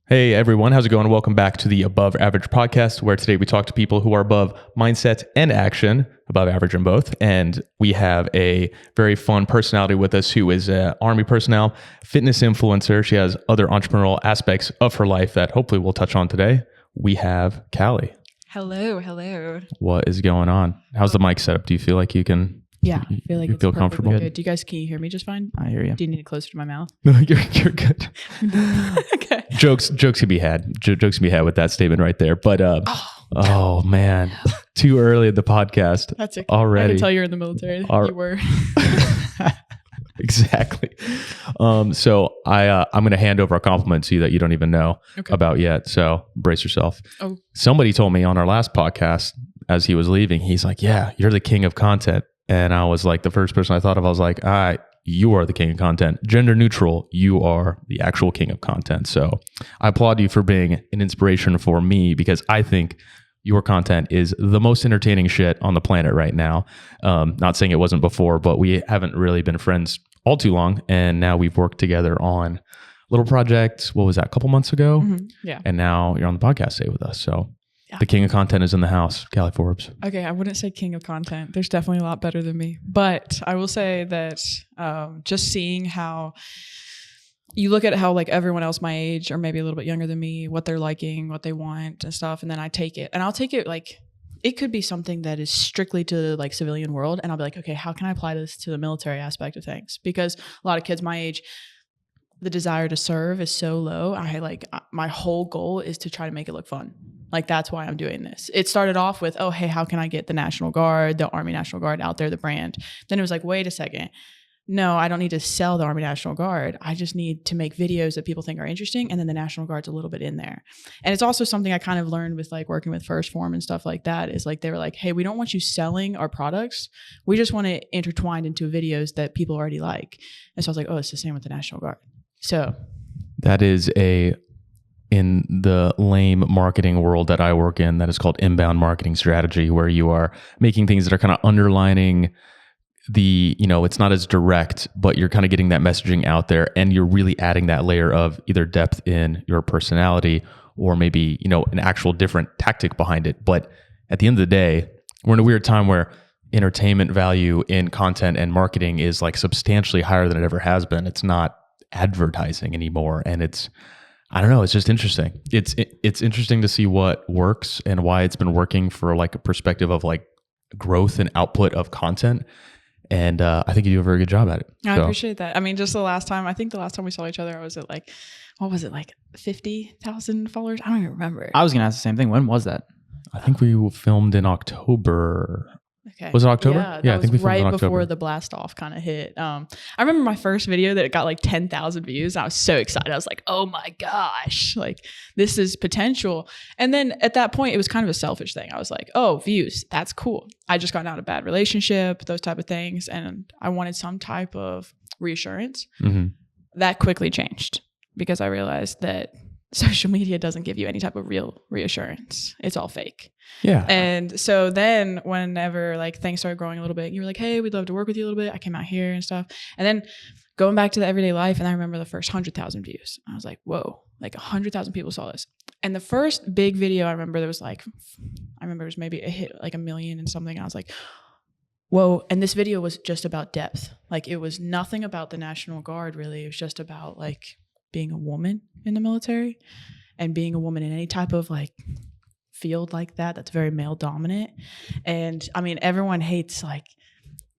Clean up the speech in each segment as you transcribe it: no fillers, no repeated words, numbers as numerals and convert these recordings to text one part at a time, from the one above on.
Hey everyone, how's it going? Welcome back to the Above Average podcast, where today we talk to people who are above mindset and action, above average in both. And we have a very fun personality with us who is an Army personnel, fitness influencer. She has other entrepreneurial aspects of her life that hopefully we'll touch on today. We have Callie. Hello. What is going on? How's the mic setup? Do you feel like you can? Yeah, I feel like you it's feel comfortable. good. Can you hear me just fine? I hear you. Do you need it closer to my mouth? No, you're good. Okay. Jokes can be had. Jokes can be had with that statement right there. But oh man, too early at the podcast. That's okay. Already. I can tell you're in the military. You were. Exactly. So I'm going to hand over a compliment to you that you don't even know about yet. So brace yourself. Oh. Somebody told me on our last podcast as he was leaving, he's like, "Yeah, you're the king of content." And I was like, the first person I thought of, I was like, you are the king of content. Gender neutral, you are the actual king of content. So I applaud you for being an inspiration for me, because I think your content is the most entertaining shit on the planet right now. Not saying it wasn't before, but we haven't really been friends all too long. And now we've worked together on a little project. What was that, a couple months ago? Mm-hmm. Yeah. And now you're on the podcast today with us. So the king of content is in the house, Callie Forbes. Okay, I wouldn't say king of content. There's definitely a lot better than me. But I will say that just seeing how you look at how like everyone else my age or maybe a little bit younger than me, what they're liking, what they want and stuff. And then I take it. And I'll take it like, it could be something that is strictly to the like civilian world. And I'll be like, okay, how can I apply this to the military aspect of things? Because a lot of kids my age, the desire to serve is so low. My whole goal is to try to make it look fun. Like, that's why I'm doing this. It started off with, oh, hey, how can I get the National Guard, the Army National Guard out there, the brand? Then it was like, wait a second. No, I don't need to sell the Army National Guard. I just need to make videos that people think are interesting. And then the National Guard's a little bit in there. And it's also something I kind of learned with like working with First Form and stuff like that, is like, they were like, hey, we don't want you selling our products. We just want it intertwined into videos that people already like. And so I was like, oh, it's the same with the National Guard. So that is in the lame marketing world that I work in, that is called inbound marketing strategy, where you are making things that are kind of underlining the, it's not as direct, but you're kind of getting that messaging out there, and you're really adding that layer of either depth in your personality or maybe, an actual different tactic behind it. But at the end of the day, we're in a weird time where entertainment value in content and marketing is like substantially higher than it ever has been. It's not advertising anymore. And I don't know, it's just interesting. It's interesting to see what works and why it's been working for like a perspective of like growth and output of content. And I think you do a very good job at it. I appreciate that. I mean, just the last time we saw each other, I was at like, what was it, like 50,000 followers? I don't even remember. I was going to ask the same thing. When was that? I think we filmed in October. Okay. Was it October? Yeah, I think we filmed right in October. before the blast off kind of hit. I remember my first video that got like 10,000 views. I was so excited. I was like, oh my gosh, like this is potential. And then at that point, it was kind of a selfish thing. I was like, oh, views, that's cool. I just got out of a bad relationship, those type of things. And I wanted some type of reassurance. Mm-hmm. That quickly changed because I realized that social media doesn't give you any type of real reassurance. It's all fake. Yeah. And so then whenever like things started growing a little bit, you were like, hey, we'd love to work with you a little bit. I came out here and stuff. And then going back to the everyday life, and I remember the first 100,000 views. I was like, whoa, like 100,000 people saw this. And the first big video I remember, it was maybe it hit like 1 million and something. I was like, whoa. And this video was just about depth. Like, it was nothing about the National Guard, really. It was just about like being a woman in the military and being a woman in any type of like field like that's very male dominant. And I mean, everyone hates like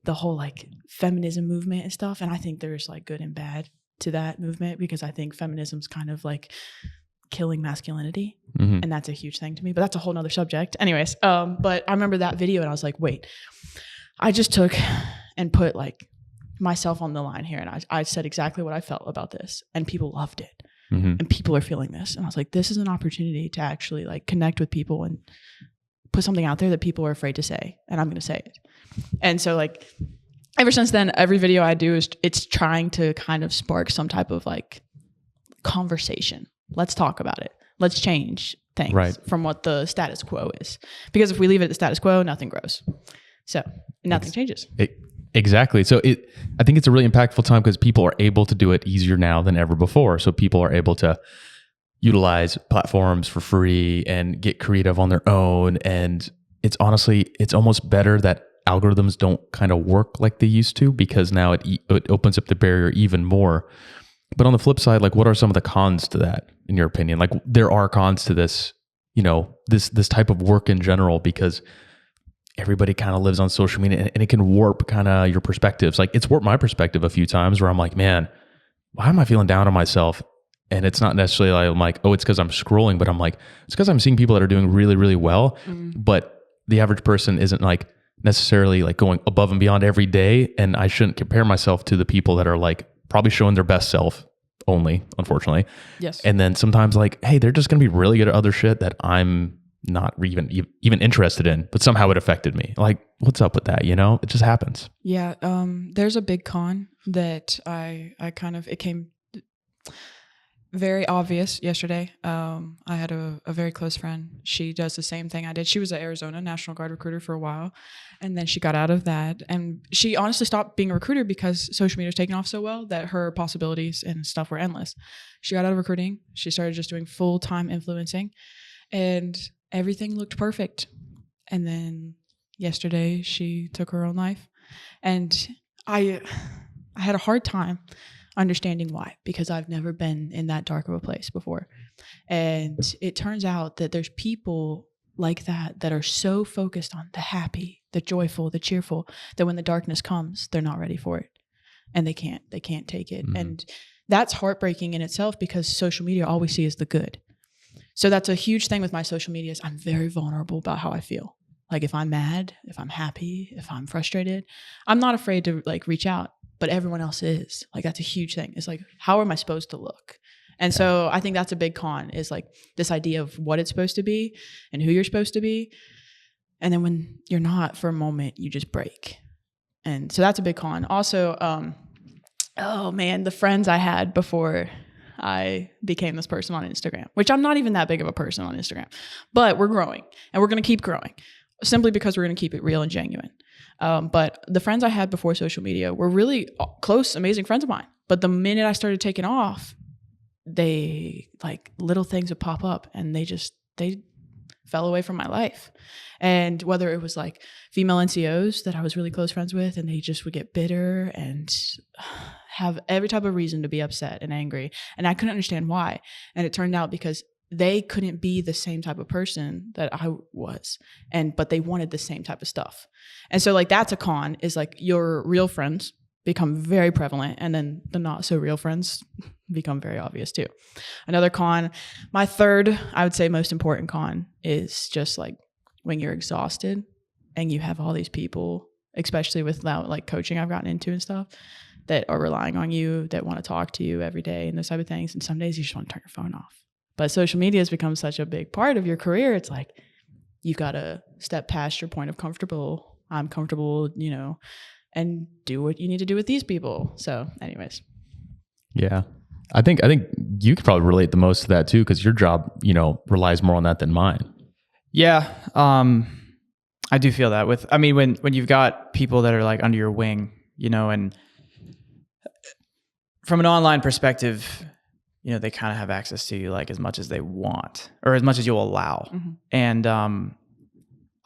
the whole like feminism movement and stuff. And I think there's like good and bad to that movement, because I think feminism's kind of like killing masculinity. Mm-hmm. And that's a huge thing to me, but that's a whole nother subject. Anyways, but I remember that video and I was like, wait, I just took and put like myself on the line here. And I said exactly what I felt about this, and people loved it. Mm-hmm. And people are feeling this. And I was like, this is an opportunity to actually like connect with people and put something out there that people are afraid to say. And I'm going to say it. And so like, ever since then, every video I do it's trying to kind of spark some type of like conversation. Let's talk about it. Let's change things from what the status quo is. Because if we leave it at the status quo, nothing grows. So nothing changes. Exactly. So I think it's a really impactful time because people are able to do it easier now than ever before. So people are able to, utilize platforms for free and get creative on their own. And it's honestly, it's almost better that algorithms don't kind of work like they used to, because now it opens up the barrier even more. But on the flip side, like, what are some of the cons to that, in your opinion? Like, there are cons to this, this type of work in general, because everybody kind of lives on social media, and it can warp kind of your perspectives. Like, it's warped my perspective a few times where I'm like, man, why am I feeling down on myself? And it's not necessarily like, I'm like, oh, it's because I'm scrolling, but I'm like, it's because I'm seeing people that are doing really, really well. But the average person isn't like necessarily like going above and beyond every day. And I shouldn't compare myself to the people that are like probably showing their best self only, unfortunately. Yes. And then sometimes like, hey, they're just going to be really good at other shit that I'm not even interested in, but somehow it affected me. Like, what's up with that? It just happens. Yeah. There's a big con that it came very obvious yesterday. I had a very close friend. She does the same thing I did. She was an Arizona National Guard recruiter for a while, and then she got out of that. And she honestly stopped being a recruiter because social media was taking off so well that her possibilities and stuff were endless. She got out of recruiting. She started just doing full-time influencing, and everything looked perfect. And then yesterday she took her own life, and I had a hard time understanding why, because I've never been in that dark of a place before. And it turns out that there's people like that are so focused on the happy, the joyful, the cheerful, that when the darkness comes, they're not ready for it, and they can't take it. And that's heartbreaking in itself, because social media, all we see is the good. So that's a huge thing with my social media, is I'm very vulnerable about how I feel. Like, if I'm mad, if I'm happy, if I'm frustrated, I'm not afraid to like reach out. But everyone else is. Like, that's a huge thing. It's like, how am I supposed to look? And so I think that's a big con, is like this idea of what it's supposed to be and who you're supposed to be. And then when you're not for a moment, you just break. And so that's a big con. Also, oh man, the friends I had before I became this person on Instagram, which I'm not even that big of a person on Instagram, but we're growing, and we're going to keep growing, simply because we're going to keep it real and genuine. But the friends I had before social media were really close, amazing friends of mine. But the minute I started taking off, they like little things would pop up, and they fell away from my life. And whether it was like female NCOs that I was really close friends with, and they just would get bitter and have every type of reason to be upset and angry. And I couldn't understand why. And it turned out because they couldn't be the same type of person that I was, but they wanted the same type of stuff. And so like, that's a con, is like your real friends become very prevalent, and then the not so real friends become very obvious too. Another con, my third, I would say most important con, is just like when you're exhausted and you have all these people, especially with now like coaching I've gotten into and stuff, that are relying on you, that want to talk to you every day and those type of things. And some days you just want to turn your phone off. But social media has become such a big part of your career. It's like, you've got to step past your point of comfortable. I'm comfortable, and do what you need to do with these people. So anyways. Yeah. I think you could probably relate the most to that too, because your job, relies more on that than mine. Yeah. I do feel that when you've got people that are like under your wing, and from an online perspective, they kind of have access to you like as much as they want, or as much as you'll allow. Mm-hmm. And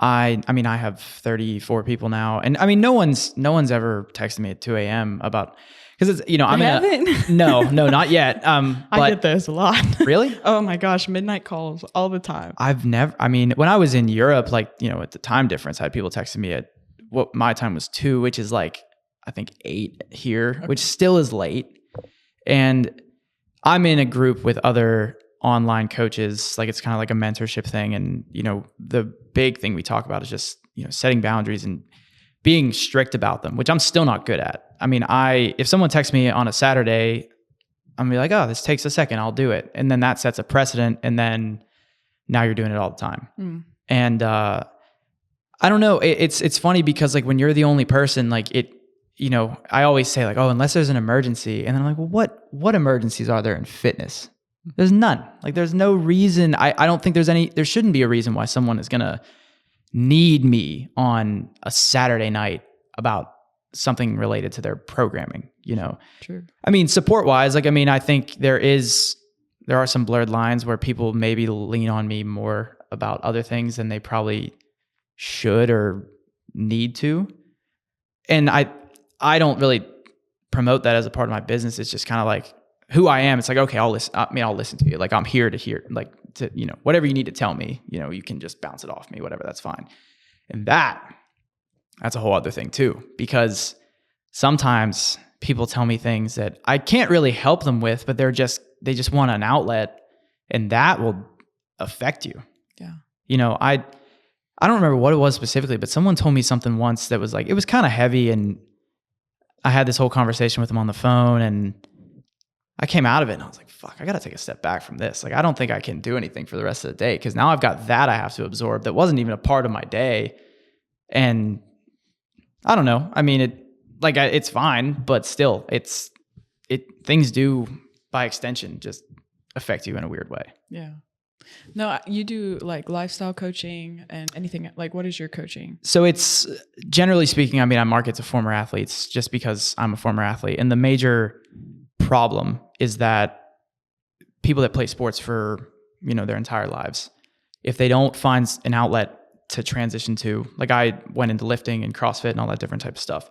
I have 34 people now, and no one's ever texted me at 2 a.m. about, because it's, no, not yet. I get this a lot. Really? Oh my gosh, midnight calls all the time. When I was in Europe, at the time difference, I had people texting me at what my time was 2, which is like, I think 8 here, okay, which still is late. And I'm in a group with other online coaches, like it's kind of like a mentorship thing. And, the big thing we talk about is just, setting boundaries and being strict about them, which I'm still not good at. If someone texts me on a Saturday, I'm gonna be like, oh, this takes a second, I'll do it. And then that sets a precedent. And then now you're doing it all the time. Mm. And, I don't know. It's funny because like when you're the only person, like I always say like, oh, unless there's an emergency. And then I'm like, well, what emergencies are there in fitness? There's none. Like there's no reason. I don't think there shouldn't be a reason why someone is going to need me on a Saturday night about something related to their programming, True. Support wise, I think there is there are some blurred lines where people maybe lean on me more about other things than they probably should or need to. And I don't really promote that as a part of my business. It's just kind of like who I am. It's like, okay, I'll listen. I'll listen to you. Like I'm here to hear, like to, whatever you need to tell me, you can just bounce it off me, whatever, that's fine. And that's a whole other thing too, because sometimes people tell me things that I can't really help them with, but they just want an outlet, and that will affect you. Yeah. I don't remember what it was specifically, but someone told me something once that was like, it was kind of heavy, and I had this whole conversation with them on the phone, and I came out of it and I was like, fuck, I got to take a step back from this. Like, I don't think I can do anything for the rest of the day, because now I've got that I have to absorb that wasn't even a part of my day. And I don't know. I mean, it's fine, but still things do by extension just affect you in a weird way. Yeah. No, you do like lifestyle coaching and anything. Like, what is your coaching? So it's, generally speaking, I mean, I market to former athletes just because I'm a former athlete. And the major problem is that people that play sports for, their entire lives, if they don't find an outlet to transition to, like I went into lifting and CrossFit and all that different type of stuff.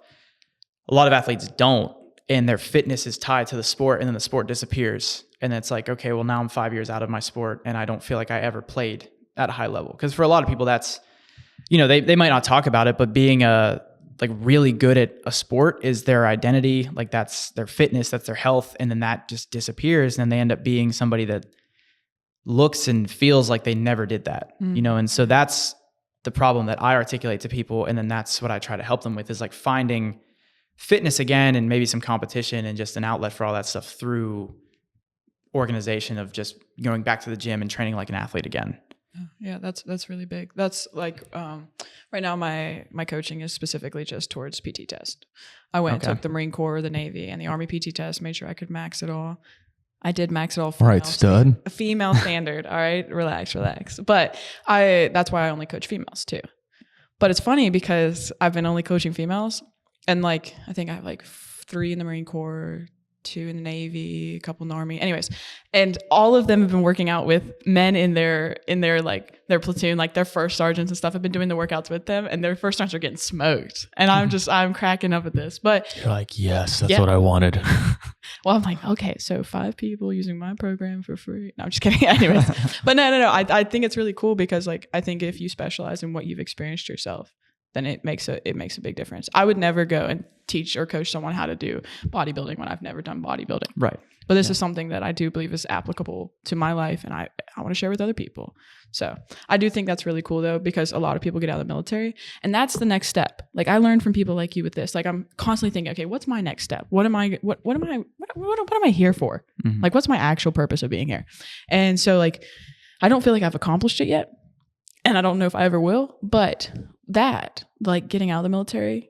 A lot of athletes don't, and their fitness is tied to the sport, and then the sport disappears. And it's like, okay, well, now I'm 5 years out of my sport and I don't feel like I ever played at a high level. Because for a lot of people, that's, they might not talk about it, but being really good at a sport is their identity. Like that's their fitness, that's their health. And then that just disappears. And then they end up being somebody that looks and feels like they never did that, And so that's the problem that I articulate to people. And then that's what I try to help them with, is like finding fitness again, and maybe some competition and just an outlet for all that stuff through organization of just going back to the gym and training like an athlete again. Yeah, that's really big. That's like right now my coaching is specifically just towards PT test. I went and took the Marine Corps, the Navy, and the Army PT test, made sure I could max it all. I did max it all. All right, stud. A female standard. All right, relax. But that's why I only coach females too. But it's funny because I've been only coaching females, and like I think I have like 3 in the Marine Corps, 2 in the Navy, a couple in the Army. Anyways, and all of them have been working out with men in their like their platoon, like their first sergeants and stuff. Have been doing the workouts with them, and their first sergeants are getting smoked. And I'm cracking up at this. But you're like, yes, that's what I wanted. Well, I'm like, okay, so 5 people using my program for free. No, I'm just kidding. Anyways, but no. I think it's really cool because like I think if you specialize in what you've experienced yourself, then it makes a big difference. I would never go and teach or coach someone how to do bodybuilding when I've never done bodybuilding. Right. But this is something that I do believe is applicable to my life, and I want to share with other people. So I do think that's really cool though, because a lot of people get out of the military, and that's the next step. Like I learned from people like you with this. Like I'm constantly thinking, okay, what's my next step? What am I here for? Mm-hmm. Like what's my actual purpose of being here? And so like I don't feel like I've accomplished it yet, and I don't know if I ever will, but that, like getting out of the military,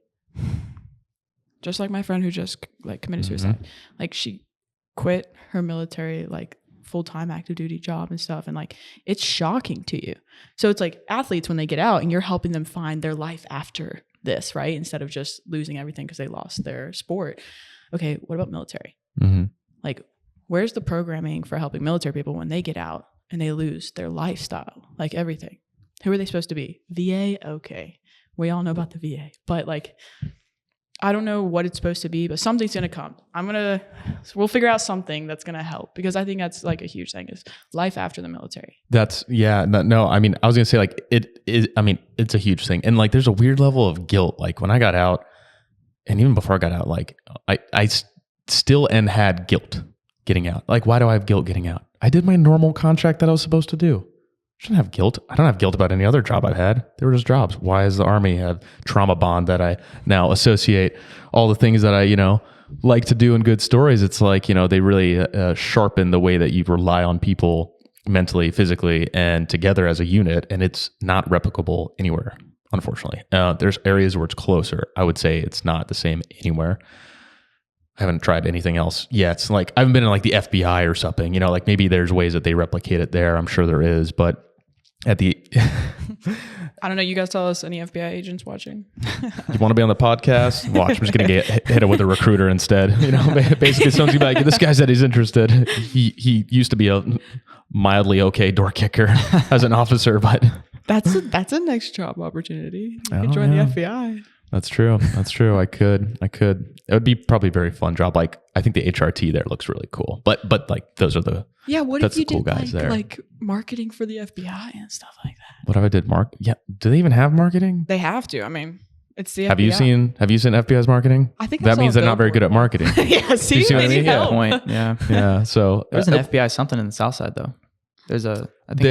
just like my friend who just like committed suicide, like she quit her military like full-time active duty job and stuff, and like it's shocking to you. So it's like athletes when they get out and you're helping them find their life after this, right? Instead of just losing everything because they lost their sport. Okay, what about military? Like where's the programming for helping military people when they get out and they lose their lifestyle, like everything? Who are they supposed to be? VA? Okay. We all know about the VA. But like, I don't know what it's supposed to be, but something's going to come. We'll figure out something that's going to help, because I think that's like a huge thing, is life after the military. No, I mean, I was going to say like, it's a huge thing. And like, there's a weird level of guilt. Like when I got out, and even before I got out, like I still had guilt getting out. Like, why do I have guilt getting out? I did my normal contract that I was supposed to do. I shouldn't have guilt. I don't have guilt about any other job I've had. They were just jobs. Why does the Army have trauma bond that I now associate all the things that I, like to do in good stories? It's like, they really sharpen the way that you rely on people mentally, physically, and together as a unit. And it's not replicable anywhere, unfortunately. There's areas where it's closer. I would say it's not the same anywhere. I haven't tried anything else yet. It's like I haven't been in like the FBI or something, like maybe there's ways that they replicate it there. I'm sure there is, but at the. I don't know. You guys tell us, any FBI agents watching? You want to be on the podcast? Watch. I'm just gonna get hit it with a recruiter instead. Basically, someone's gonna be like, "This guy said he's interested. He used to be a mildly okay door kicker as an officer, but That's a next job opportunity. You Oh, could join yeah. the FBI. that's true. That's true. I could. It would be probably a very fun job. Like I think the HRT there looks really cool. But like those are the Yeah. What That's if you the cool did guys there. like marketing for the FBI and stuff like that? what if I did Yeah. Do they even have marketing? They have to. I mean, it's the Have FBI. you seen FBI's marketing? I think I That saw means a they're not very good at billboard. marketing. Yeah. See, You see what I they mean? need Yeah. help. Point. Yeah. Yeah. So There's an FBI something in the South Side though. There's a I think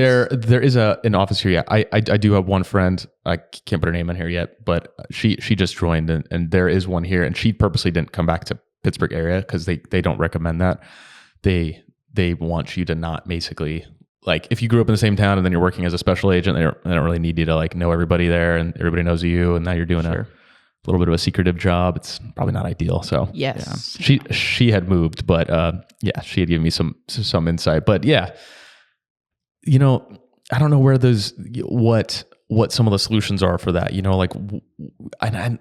there is an office here. Yeah, I do have one friend. I can't put her name in here yet, but she just joined, and there is one here, and she purposely didn't come back to Pittsburgh area because they don't recommend that. They want you to not basically like if you grew up in the same town and then you're working as a special agent, they don't really need you to like know everybody there and everybody knows you, and now you're doing a little bit of a secretive job. It's probably not ideal. So Yes. she had moved, but yeah, she had given me some insight. But yeah. I don't know where what some of the solutions are for that. Like, and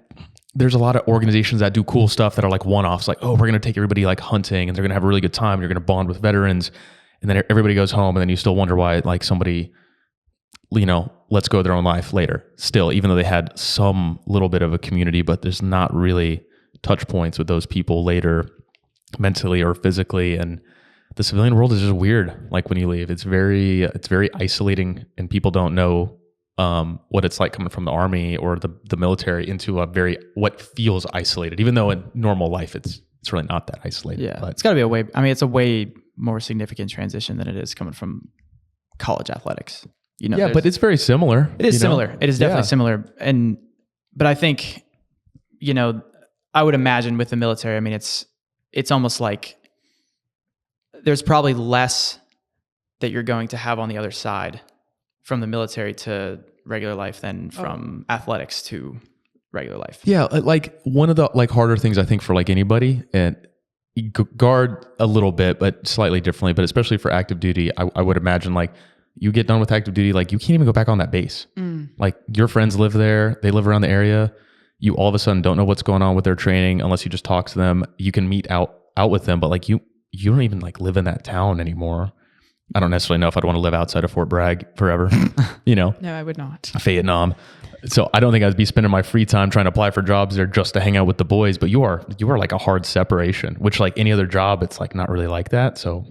there's a lot of organizations that do cool stuff that are like one-offs. Like, oh, we're going to take everybody like hunting, and they're going to have a really good time. You're going to bond with veterans, and then everybody goes home, and then you still wonder why like somebody, lets go of their own life later. Still, even though they had some little bit of a community, but there's not really touch points with those people later, mentally or physically, and the civilian world is just weird. Like when you leave, it's very isolating, and people don't know what it's like coming from the army or the military into what feels isolated. Even though in normal life, it's really not that isolated. Yeah, but it's got to be it's a way more significant transition than it is coming from college athletics. yeah, but it's very similar. It is similar. It is definitely similar. But I think, I would imagine with the military, it's almost like there's probably less that you're going to have on the other side from the military to regular life than from athletics to regular life. Yeah, like one of the like harder things I think for like anybody, and you guard a little bit, but slightly differently. But especially for active duty, I would imagine like you get done with active duty, like you can't even go back on that base. Like your friends live there, they live around the area. You all of a sudden don't know what's going on with their training unless you just talk to them. You can meet out with them, but like you don't even like live in that town anymore. I don't necessarily know if I'd want to live outside of Fort Bragg forever, No, I would not. Vietnam. So I don't think I'd be spending my free time trying to apply for jobs there just to hang out with the boys. But you are like a hard separation, which like any other job, it's like not really like that. So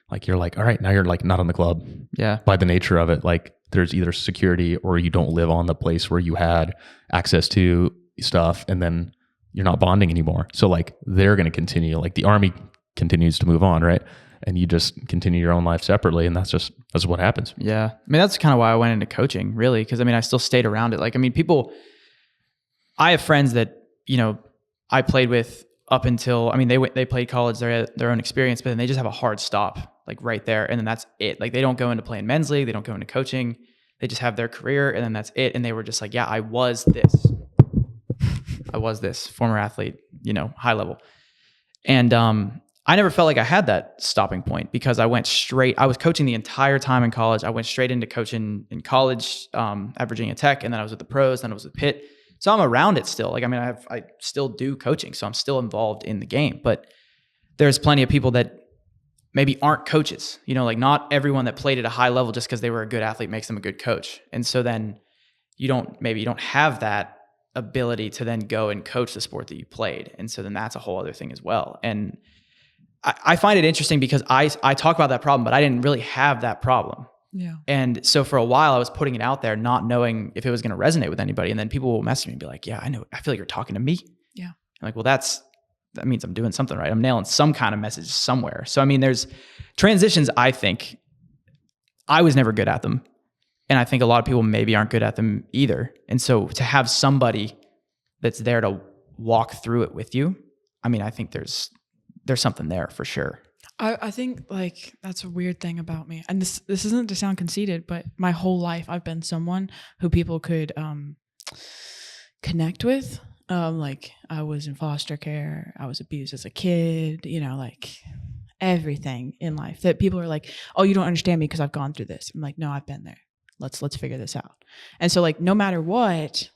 like you're like, all right, now you're like not on the club. Yeah. By the nature of it, like there's either security or you don't live on the place where you had access to stuff, and then you're not bonding anymore. So like they're going to continue, like the army continues to move on, right? And you just continue your own life separately, and that's what happens. Yeah. That's kind of why I went into coaching, really, because I still stayed around it. Like, I have friends that, I played with up until, they played college, they had their own experience, but then they just have a hard stop, like right there. And then that's it. Like they don't go into playing men's league. They don't go into coaching. They just have their career, and then that's it. And they were just like, yeah, I was this former athlete, high level. And, I never felt like I had that stopping point because I was coaching the entire time in college. I went straight into coaching in college at Virginia Tech, and then I was with the pros, then I was with Pitt. So I'm around it still. Like, I still do coaching, so I'm still involved in the game. But there's plenty of people that maybe aren't coaches. Like not everyone that played at a high level just because they were a good athlete makes them a good coach. And so then you don't have that ability to then go and coach the sport that you played. And so then that's a whole other thing as well. And I find it interesting because I talk about that problem, but I didn't really have that problem. Yeah. And so for a while I was putting it out there, not knowing if it was going to resonate with anybody. And then people will message me and be like, yeah, I know. I feel like you're talking to me. Yeah. I'm like, well, that means I'm doing something right. I'm nailing some kind of message somewhere. So, there's transitions. I think I was never good at them. And I think a lot of people maybe aren't good at them either. And so to have somebody that's there to walk through it with you, I think there's something there for sure. I think like that's a weird thing about me. And this isn't to sound conceited, but my whole life I've been someone who people could connect with. Like I was in foster care, I was abused as a kid, like everything in life that people are like, oh, you don't understand me because I've gone through this. I'm like, no, I've been there. let's figure this out. And so like, no matter what,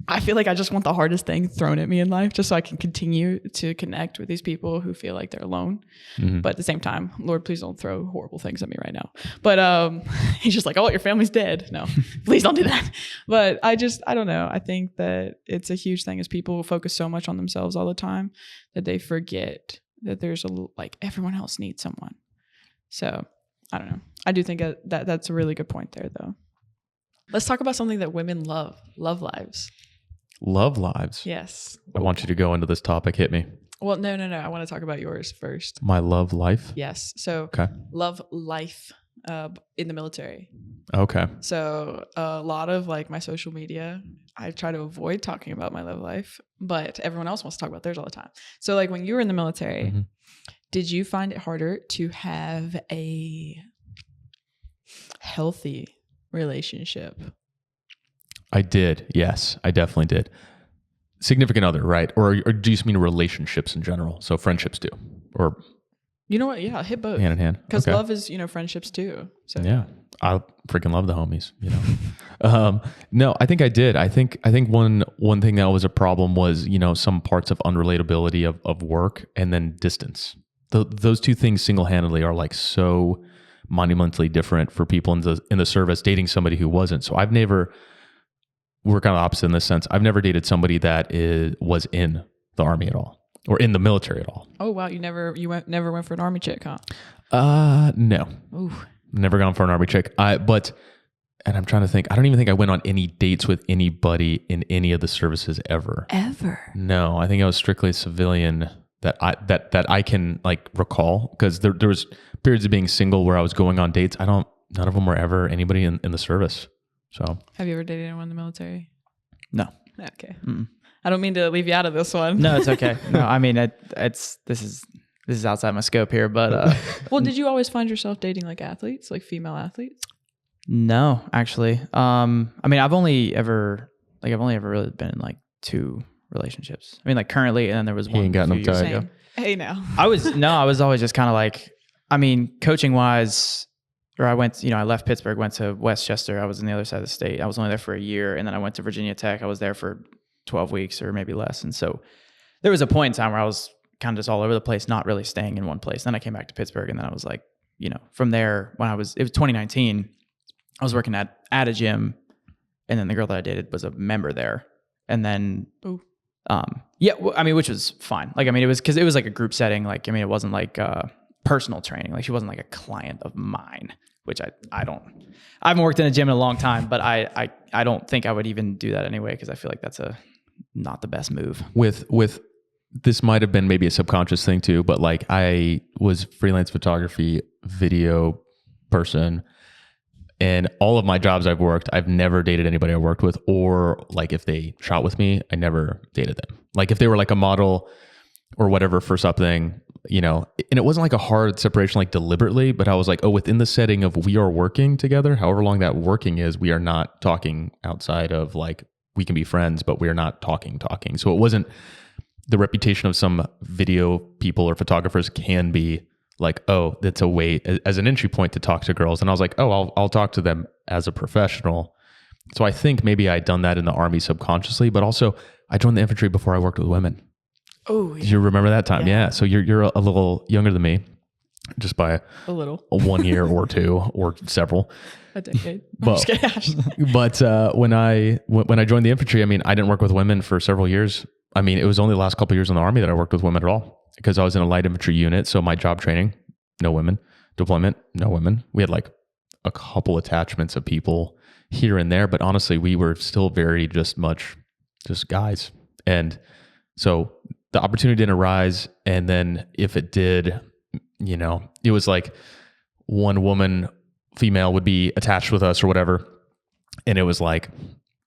I feel like I just want the hardest thing thrown at me in life just so I can continue to connect with these people who feel like they're alone. But at the same time, Lord, please don't throw horrible things at me right now. But he's just like, oh, your family's dead. No, please don't do that. But I don't know. I think that it's a huge thing as people focus so much on themselves all the time that they forget that there's like everyone else needs someone. So I don't know. I do think that that's a really good point there though. Let's talk about something that women love lives. Love lives. Yes. I want you to go into this topic. Hit me. Well, no. I want to talk about yours first. My love life. Yes. So Okay. love life in the military. Okay. So a lot of like my social media, I try to avoid talking about my love life, but everyone else wants to talk about theirs all the time. So like when you were in the military, did you find it harder to have a healthy relationship? I did. Yes, I definitely did. Significant other, right? Or do you just mean relationships in general? So friendships too, or you know what? Yeah, hit both. hand in hand. Because love is, friendships too. So yeah, I freaking love the homies. No, I think I did. I think one thing that was a problem was some parts of unrelatability of work and then distance. Those two things single handedly are like so monumentally different for people in the service dating somebody who wasn't. So we're kind of opposite in this sense. I've never dated somebody that was in the Army at all or in the military at all. Oh wow, never went for an Army chick, huh? No. Ooh. Never gone for an Army chick. And I'm trying to think. I don't even think I went on any dates with anybody in any of the services ever. Ever? No, I think I was strictly a civilian that I can like recall, because there was periods of being single where I was going on dates. None of them were ever anybody in the service. So have you ever dated anyone in the military? No. Okay. I don't mean to leave you out of this one. No, it's okay. No, I mean this is outside my scope here, but well, did you always find yourself dating like athletes, like female athletes? No, actually. I mean, I've only ever really been in like 2 relationships. I mean, like currently, and then there was one ain't got a few no years time. ago. Hey, now. I was always just kind of like, I mean, coaching wise, or I left Pittsburgh, went to Westchester. I was on the other side of the state. I was only there for a year, and then I went to Virginia Tech. I was there for 12 weeks or maybe less. And so there was a point in time where I was kind of just all over the place, not really staying in one place. Then I came back to Pittsburgh, and then I was like, from there, it was 2019, I was working at a gym, and then the girl that I dated was a member there. And then, which was fine. Like, I mean, it was because it was like a group setting. Like, I mean, it wasn't like personal training. Like, she wasn't like a client of mine, which I haven't worked in a gym in a long time, but I don't think I would even do that anyway, because I feel like that's not the best move. With this might have been maybe a subconscious thing too, but like I was freelance photography video person, and all of my jobs I've worked, I've never dated anybody I worked with, or like if they shot with me, I never dated them. Like if they were like a model or whatever for something, and it wasn't like a hard separation, like deliberately, but I was like, oh, within the setting of we are working together, however long that working is, we are not talking outside of like, we can be friends, but we are not talking. So it wasn't the reputation of some video people or photographers can be like, oh, that's a way as an entry point to talk to girls. And I was like, oh, I'll talk to them as a professional. So I think maybe I'd done that in the Army subconsciously, but also I joined the infantry before I worked with women. Oh, yeah. Do you remember that time? Yeah. So you're a little younger than me, just by a little, 1 year or 2 or several. A decade. But when I joined the infantry, I mean, I didn't work with women for several years. I mean, it was only the last couple of years in the Army that I worked with women at all, because I was in a light infantry unit. So my job training, no women. Deployment, no women. We had like a couple attachments of people here and there, but honestly, we were still very just guys. And so the opportunity didn't arise. And then if it did, it was like one woman, female, would be attached with us or whatever. And it was like,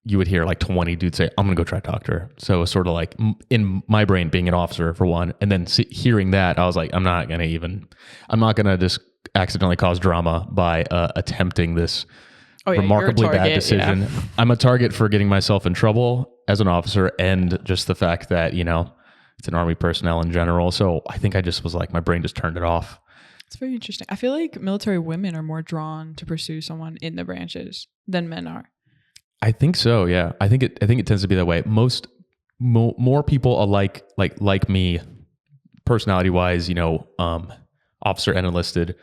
you would hear like 20 dudes say, I'm going to go try to talk to her. So it was sort of like in my brain being an officer for one. And then hearing that, I was like, I'm not going to just accidentally cause drama by attempting this remarkably bad decision. Yeah. I'm a target for getting myself in trouble as an officer, and just the fact that, it's an Army personnel in general. So I think I just was like, my brain just turned it off. It's very interesting. I feel like military women are more drawn to pursue someone in the branches than men are. I think so. Yeah. I think it tends to be that way. More people alike, like me, personality wise, officer and enlisted,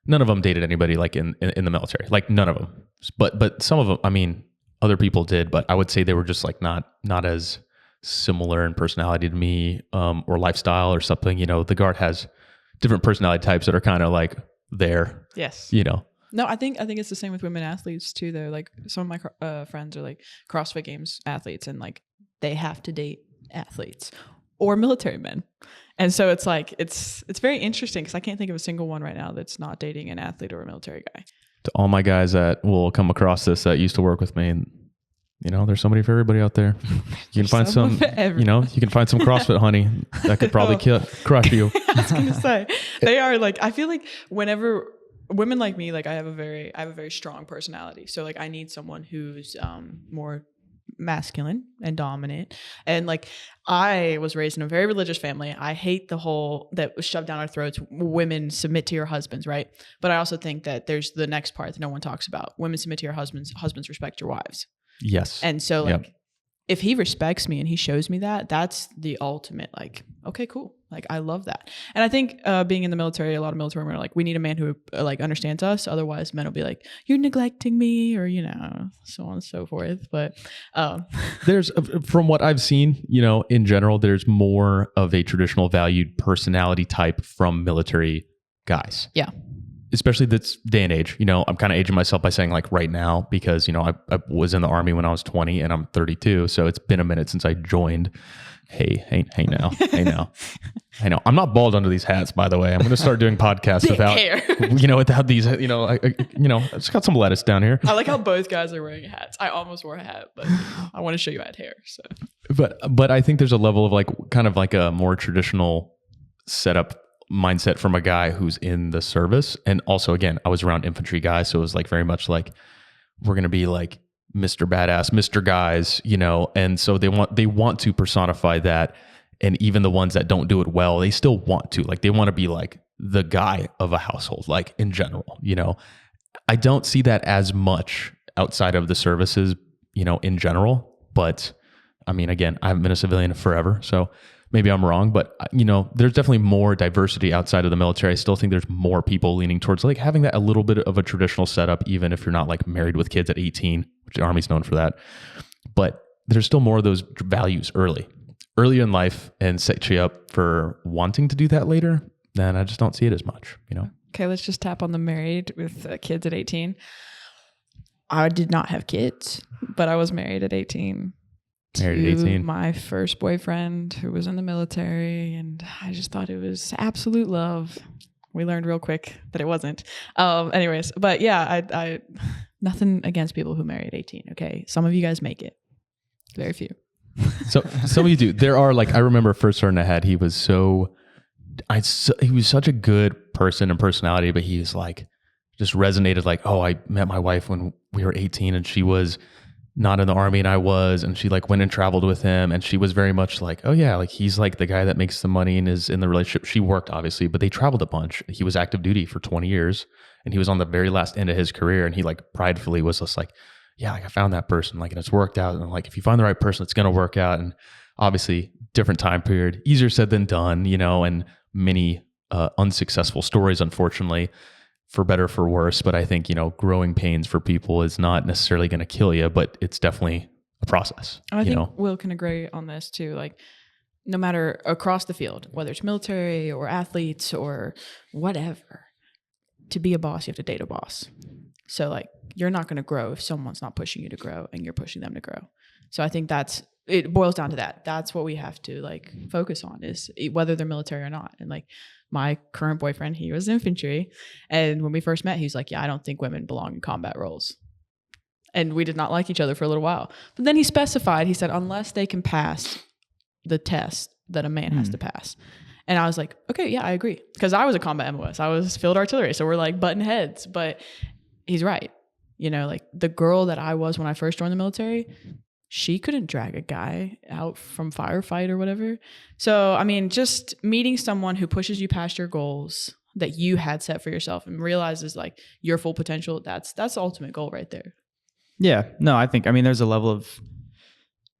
none of them dated anybody like in the military, like none of them, but some of them, I mean, other people did, but I would say they were just like not as similar in personality to me, or lifestyle or something. The Guard has different personality types that are kind of like there. Yes. No, I think it's the same with women athletes too, though. Like some of my friends are like CrossFit Games athletes, and like they have to date athletes or military men, and so it's like it's very interesting because I can't think of a single one right now that's not dating an athlete or a military guy. To all my guys that will come across this that used to work with me, and there's somebody for everybody out there. You can find some, you can find some CrossFit honey that could probably crush you. I was gonna say they are like, I feel like whenever women like me, like I have a very strong personality. So like I need someone who's more masculine and dominant. And like I was raised in a very religious family. I hate the whole that was shoved down our throats, women submit to your husbands, right? But I also think that there's the next part that no one talks about. Women submit to your husbands, husbands respect your wives. Yes. And so like if he respects me and he shows me that, that's the ultimate, like, okay, cool. Like, I love that. And I think being in the military, a lot of military women are like, we need a man who like understands us. Otherwise men will be like, you're neglecting me, or, so on and so forth. But there's, from what I've seen, in general, there's more of a traditional valued personality type from military guys. Yeah. Especially this day and age. I'm kind of aging myself by saying like right now, because, I was in the Army when I was 20 and I'm 32. So it's been a minute since I joined. Hey now. I know. I'm not bald under these hats, by the way. I'm going to start doing podcasts without, without these, I just got some lettuce down here. I like how both guys are wearing hats. I almost wore a hat, but I want to show you I had hair. So, but I think there's a level of like, kind of like a more traditional setup mindset from a guy who's in the service. And also, again, I was around infantry guys, so it was like very much like we're going to be like Mr. Badass, Mr. Guys, and so they want to personify that. And even the ones that don't do it well, they still want to, like, they want to be like the guy of a household, like in general. I don't see that as much outside of the services, in general. But I mean, again, I haven't been a civilian forever, so maybe I'm wrong, but there's definitely more diversity outside of the military. I still think there's more people leaning towards like having that a little bit of a traditional setup, even if you're not like married with kids at 18, which the Army's known for that. But there's still more of those values early in life, and set you up for wanting to do that later. Then I just don't see it as much, Okay, let's just tap on the married with kids at 18. I did not have kids, but I was married at 18. Married at 18. My first boyfriend who was in the military, and I just thought it was absolute love. We learned real quick that it wasn't. Anyways, but yeah, I nothing against people who marry at 18. Okay, some of you guys make it. Very few. So some of you do. There are like, I remember first starting ahead, he was he was such a good person and personality, but he was like, just resonated like, oh, I met my wife when we were 18 and she was not in the Army and I was, and she like went and traveled with him, and she was very much like, oh yeah, like he's like the guy that makes the money and is in the relationship. She worked obviously, but they traveled a bunch. He was active duty for 20 years and he was on the very last end of his career, and he like pridefully was just like, yeah, like I found that person, like, and it's worked out, and like if you find the right person, it's gonna work out. And obviously different time period, easier said than done, and many unsuccessful stories, unfortunately, for better, for worse. But I think, growing pains for people is not necessarily going to kill you, but it's definitely a process. I think Will can agree on this too. Like, no matter across the field, whether it's military or athletes or whatever, to be a boss, you have to date a boss. So like, you're not going to grow if someone's not pushing you to grow and you're pushing them to grow. So I think it boils down to that. That's what we have to like focus on, is whether they're military or not. And like, my current boyfriend, he was infantry. And when we first met, he's like, yeah, I don't think women belong in combat roles. And we did not like each other for a little while. But then he specified, he said, unless they can pass the test that a man has to pass. And I was like, okay, yeah, I agree. Because I was a combat MOS. I was field artillery. So we're like button heads. But he's right. Like the girl that I was when I first joined the military, she couldn't drag a guy out from firefight or whatever. So, I mean, just meeting someone who pushes you past your goals, that you had set for yourself and realizes like your full potential. That's the ultimate goal right there. Yeah. No, I mean, there's a level of,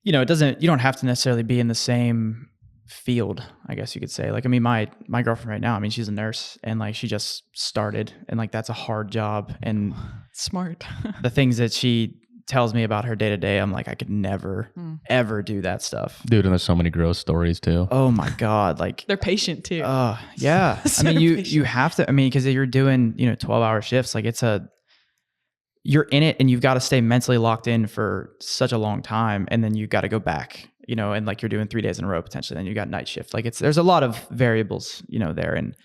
you don't have to necessarily be in the same field, I guess you could say. Like, I mean, my girlfriend right now, I mean, she's a nurse and like she just started and like that's a hard job. And Smart. the things that she tells me about her day to day, I'm like, I could never, ever do that stuff. Dude, and there's so many gross stories too. Oh my God. Like, They're patient too. yeah. So I mean, you patient. have to, I mean, because you're doing, 12-hour shifts, like you're in it and you've got to stay mentally locked in for such a long time. And then you got to go back, and like you're doing 3 days in a row potentially. Then you got night shift. Like there's a lot of variables, there. And,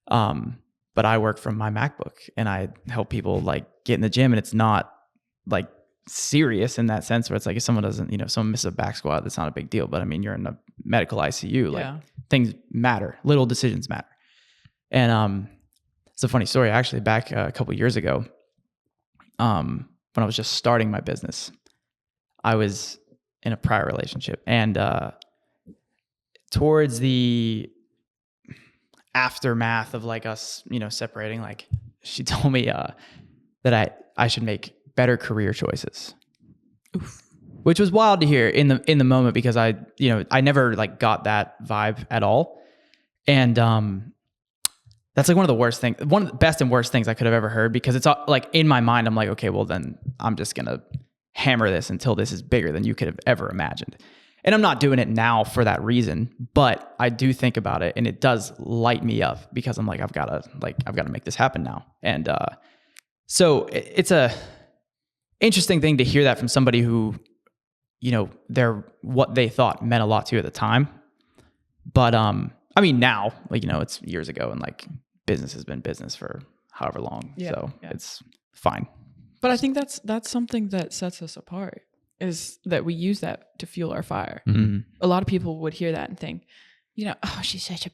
but I work from my MacBook and I help people like get in the gym, and it's not like serious in that sense where it's like if someone doesn't, someone misses a back squat, that's not a big deal. But I mean, you're in a medical ICU, like things matter, little decisions matter. And, it's a funny story actually. Back a couple years ago, when I was just starting my business, I was in a prior relationship, and towards the aftermath of like us, separating, like she told me that I should make better career choices. Oof. Which was wild to hear in the moment, because I never like got that vibe at all. And that's like one of the best and worst things I could have ever heard, because it's like in my mind, I'm like, okay, well then I'm just going to hammer this until this is bigger than you could have ever imagined. And I'm not doing it now for that reason, but I do think about it and it does light me up, because I'm like, I've got to make this happen now. And so it's a interesting thing to hear that from somebody who, what they thought meant a lot to you at the time. But I mean, now, like, it's years ago, and like business has been business for however long. Yeah, so it's fine. But I think that's something that sets us apart, is that we use that to fuel our fire. Mm-hmm. A lot of people would hear that and think, oh, she's such a,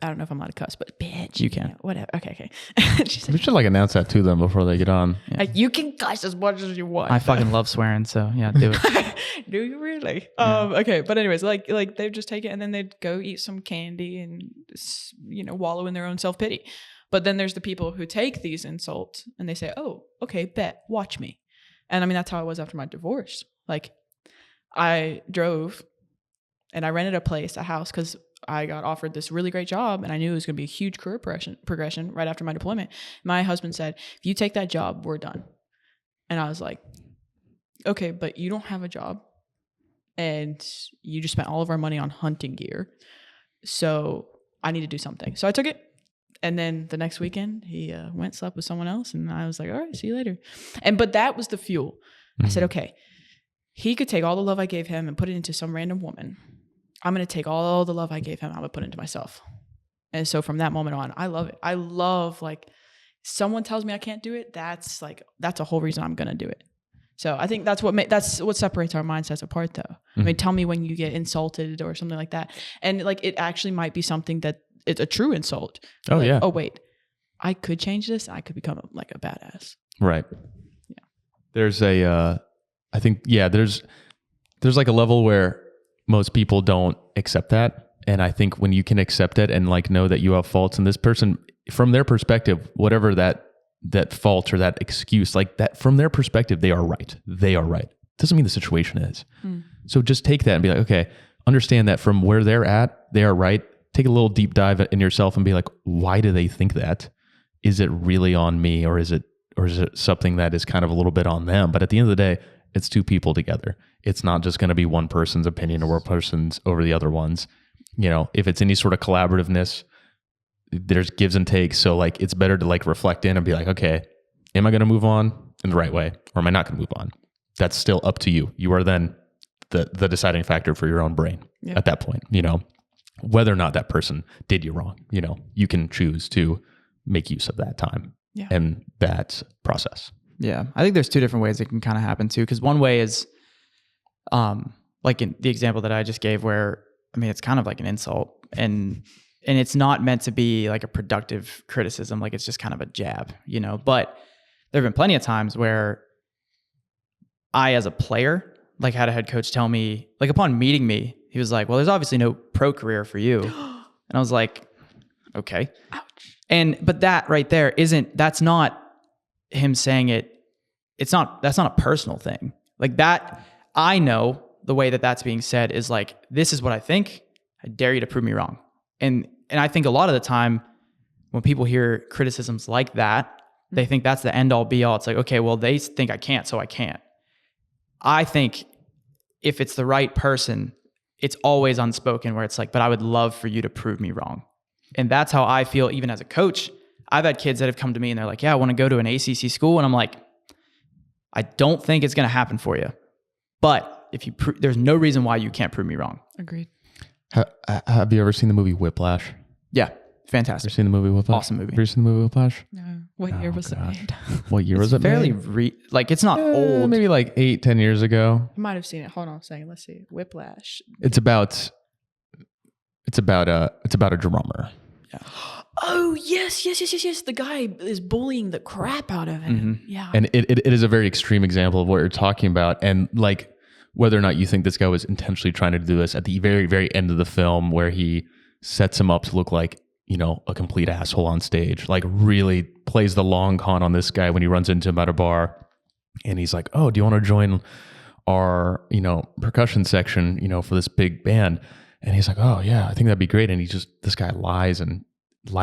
I don't know if I'm allowed to cuss, but bitch. You can. Whatever. Okay. We should like announce that to them before they get on. Yeah. Like, you can cuss as much as you want. I fucking love swearing, so yeah, do it. Do you really? Yeah. Okay, but anyways, like they'd just take it and then they'd go eat some candy and wallow in their own self-pity. But then there's the people who take these insults and they say, oh, okay, bet, watch me. And I mean, that's how I was after my divorce. Like, I drove and I rented a house, because I got offered this really great job and I knew it was going to be a huge career progression right after my deployment. My husband said, if you take that job, we're done. And I was like, okay, but you don't have a job and you just spent all of our money on hunting gear. So I need to do something. So I took it. And then the next weekend he went, slept with someone else. And I was like, all right, see you later. But that was the fuel. Mm-hmm. I said, okay, he could take all the love I gave him and put it into some random woman. I'm going to take all the love I gave him. I'm going to put it into myself. And so from that moment on, I love it. I love, like, someone tells me I can't do it. That's a whole reason I'm going to do it. So I think that's what separates our mindsets apart, though. Mm-hmm. I mean, tell me when you get insulted or something like that. And like, it actually might be something that it's a true insult. Oh, like, yeah. Oh, wait, I could change this. I could become like a badass. Right. Yeah. There's I think, there's like a level where most people don't accept that. And I think when you can accept it and like know that you have faults, and this person, from their perspective, whatever that fault or that excuse, like that, from their perspective, they are right. They are right. Doesn't mean the situation is. So just take that and be like, okay, understand that from where they're at, they are right. Take a little deep dive in yourself and be like, why do they think that? Is it really on me, or is it something that is kind of a little bit on them? But at the end of the day, it's two people together. It's not just going to be one person's opinion or one person's over the other one's. If it's any sort of collaborativeness, there's gives and takes. So like, it's better to like reflect in and be like, okay, am I going to move on in the right way, or am I not going to move on? That's still up to you. You are then the deciding factor for your own brain at that point, whether or not that person did you wrong, you can choose to make use of that time and that process. Yeah. I think there's two different ways it can kind of happen too. Cause one way is, like in the example that I just gave, where, I mean, it's kind of like an insult, and it's not meant to be like a productive criticism. Like, it's just kind of a jab, but there've been plenty of times where I, as a player, like had a head coach tell me, like upon meeting me, he was like, well, there's obviously no pro career for you. And I was like, okay. Ouch. But that right there that's not him saying it. That's not a personal thing. Like that, I know the way that that's being said is like, this is what I think. I dare you to prove me wrong. And I think a lot of the time when people hear criticisms like that, they think that's the end all be all. It's like, okay, well, they think I can't, so I can't. I think if it's the right person, it's always unspoken where it's like, but I would love for you to prove me wrong. And that's how I feel even as a coach. I've had kids that have come to me and they're like, yeah, I want to go to an ACC school. And I'm like, I don't think it's going to happen for you. But if you there's no reason why you can't prove me wrong. Agreed. Have you ever seen the movie Whiplash? Yeah. Fantastic. Ever seen the movie Whiplash? Awesome movie. Have you ever seen the movie Whiplash? No. What year was it made? What year was it fairly made? It's not old. Maybe like 8-10 years ago. I might have seen it. Hold on a second. Let's see. Whiplash. It's about a drummer. Yeah. Oh, yes. The guy is bullying the crap out of him. Mm-hmm. Yeah. And it is a very extreme example of what you're talking about. And like whether or not you think this guy was intentionally trying to do this, at the very, very end of the film where he sets him up to look like, you know, a complete asshole on stage, like really plays the long con on this guy when he runs into him at a bar and he's like, oh, do you want to join our, you know, percussion section, you know, for this big band? And he's like, oh yeah, I think that'd be great. And this guy lies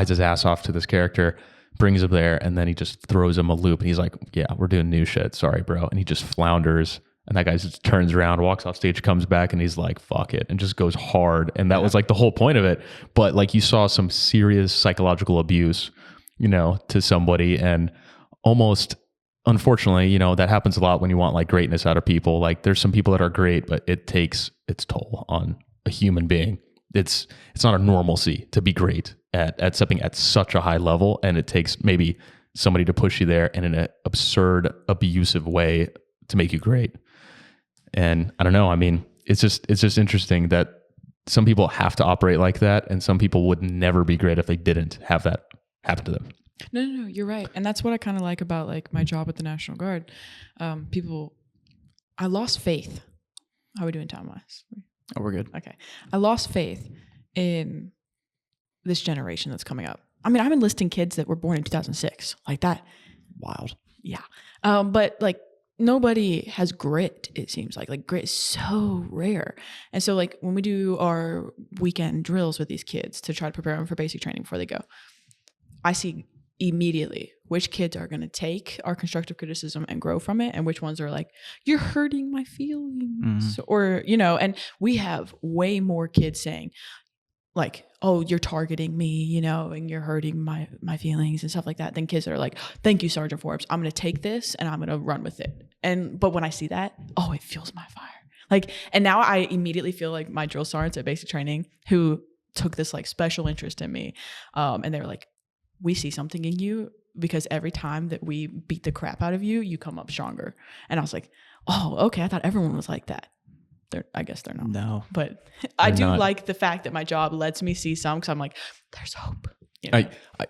his ass off to this character, brings him there, and then he just throws him a loop and he's like, yeah, we're doing new shit. Sorry, bro. And he just flounders. And that guy just turns around, walks off stage, comes back, and he's like, fuck it, and just goes hard. And that was like the whole point of it. But like you saw some serious psychological abuse, you know, to somebody. And almost, unfortunately, you know, that happens a lot when you want like greatness out of people. Like there's some people that are great, but it takes its toll on a human being. It's not a normalcy to be great at something at such a high level. And it takes maybe somebody to push you there in an absurd, abusive way to make you great. And I don't know. I mean, it's just interesting that some people have to operate like that, and some people would never be great if they didn't have that happen to them. No, you're right. And that's what I kind of like about like my job with the National Guard. I lost faith. How are we doing time-wise? Oh, we're good. Okay. I lost faith in this generation that's coming up. I mean, I'm enlisting kids that were born in 2006. Like that. Wild. Yeah. But like, nobody has grit, it seems like. Like grit is so rare. And so like when we do our weekend drills with these kids to try to prepare them for basic training before they go, I see immediately which kids are going to take our constructive criticism and grow from it, and which ones are like, you're hurting my feelings. Or, you know, and we have way more kids saying like, oh, you're targeting me, you know, and you're hurting my feelings and stuff like that, than kids that are like, thank you, Sergeant Forbes. I'm going to take this and I'm going to run with it. But when I see that, oh, it fuels my fire. Like, and now I immediately feel like my drill sergeants at basic training who took this like special interest in me. And they were like, we see something in you because every time that we beat the crap out of you, you come up stronger. And I was like, oh, okay. I thought everyone was like that. I guess they're not. No. But I do like the fact that my job lets me see some, because I'm like, there's hope. You know?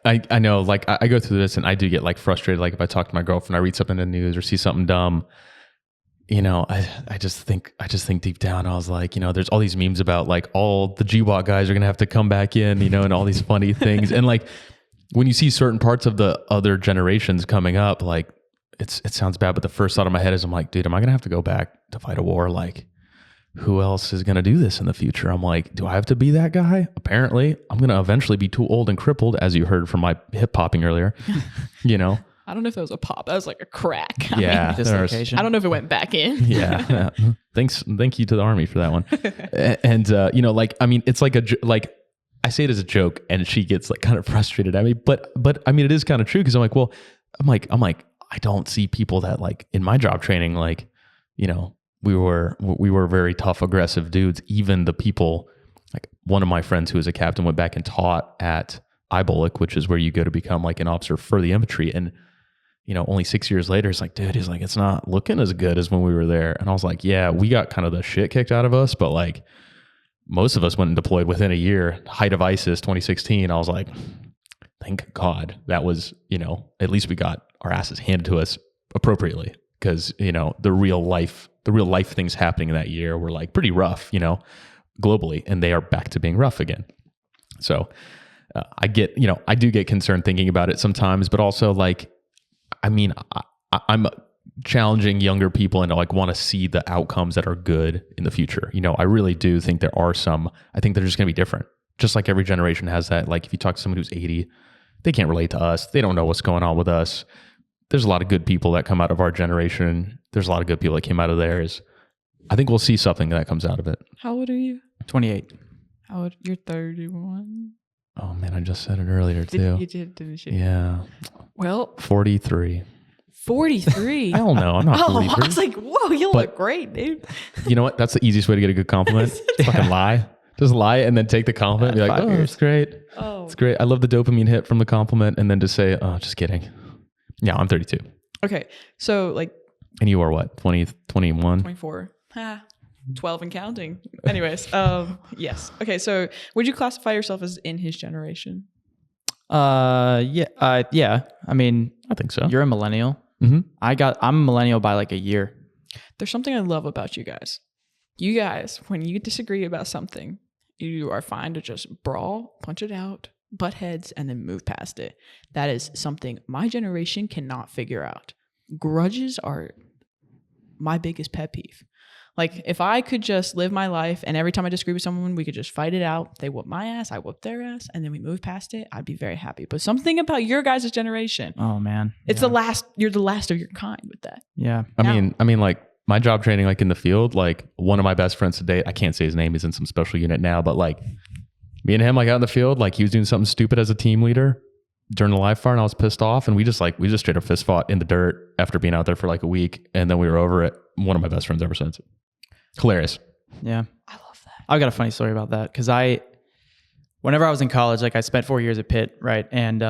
I know, like I go through this and I do get like frustrated. Like if I talk to my girlfriend, I read something in the news or see something dumb, you know, I just think deep down, I was like, you know, there's all these memes about like all the GWOT guys are going to have to come back in, you know, and all these funny things. And like when you see certain parts of the other generations coming up, like it sounds bad, but the first thought in my head is I'm like, dude, am I going to have to go back to fight a war? Like, who else is going to do this in the future? I'm like, do I have to be that guy? Apparently, I'm going to eventually be too old and crippled, as you heard from my hip popping earlier. You know? I don't know if that was a pop. That was like a crack. Yeah. Dislocation. I don't know if it went back in. Yeah. Thank you to the Army for that one. And you know, like, I mean, it's like like I say it as a joke, and she gets like kind of frustrated at me, but I mean, it is kind of true, because I'm like, well, I'm like, I don't see people that like in my job training, like, you know, we were very tough, aggressive dudes. Even the people, like one of my friends who was a captain went back and taught at IBOLC, which is where you go to become like an officer for the infantry. And, you know, only 6 years later, it's like, dude, he's like, it's not looking as good as when we were there. And I was like, yeah, we got kind of the shit kicked out of us, but like most of us went and deployed within a year. Height of ISIS 2016. I was like, thank God that was, you know, at least we got our asses handed to us appropriately, because, you know, the real life things happening in that year were like pretty rough, you know, globally, and they are back to being rough again. So I do get concerned thinking about it sometimes, but also like, I mean, I'm challenging younger people and like want to see the outcomes that are good in the future. I really do think there are some, I think they're just going to be different. Just like every generation has that. Like if you talk to someone who's 80, they can't relate to us. They don't know what's going on with us. There's a lot of good people that come out of our generation. There's a lot of good people that came out of theirs. I think we'll see something that comes out of it. How old are you? 28. How old? You're 31. Oh man, I just said it earlier too. You did, didn't you? Yeah. Well, 43. 43. Hell no, I'm not 43. I was like, whoa, you look great, dude. You know what? That's the easiest way to get a good compliment. Fucking lie. Just lie and then take the compliment and be like, 5 oh, years. it's great. Oh, It's great. I love the dopamine hit from the compliment and then just say, oh, just kidding. Yeah, I'm 32. okay. So like And you are what? 20, 21? 24. 12 and counting. Anyways, yes. Okay, so would you classify yourself as in his generation? Yeah. I mean, I think so. you're a millennial. Mm-hmm. I'm a millennial by like a year. There's something I love about you guys. You guys, when you disagree about something, you are fine to just brawl, punch it out, butt heads, and then move past it. That is something my generation cannot figure out. Grudges are my biggest pet peeve. Like, if I could just live my life and every time I disagree with someone, we could just fight it out. They whoop my ass, I whoop their ass, and then we move past it, I'd be very happy. But something about your guys' generation, Oh man. it's you're the last of your kind with that. Yeah. I mean, like my job training, like in the field, like one of my best friends today, I can't say his name, he's in some special unit now, but like me and him, like out in the field, like he was doing something stupid as a team leader during the live fire and I was pissed off and we just straight up fist fought in the dirt after being out there for like a week and then we were over it. One of my best friends ever since. Hilarious. Yeah. I love that. I've got a funny story about that because whenever I was in college, like I spent 4 years at Pitt, right? And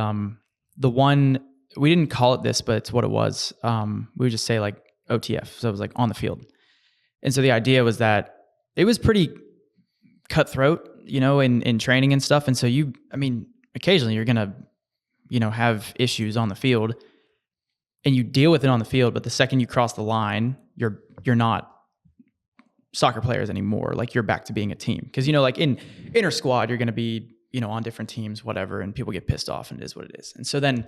we didn't call it this, but it's what it was. We would just say like OTF. So it was like on the field. And so the idea was that it was pretty cutthroat, in training and stuff. And so occasionally you're going to, have issues on the field and you deal with it on the field. But the second you cross the line, you're not soccer players anymore. Like you're back to being a team. Cause like in inter squad, you're going to be, on different teams, whatever, and people get pissed off and it is what it is. And so then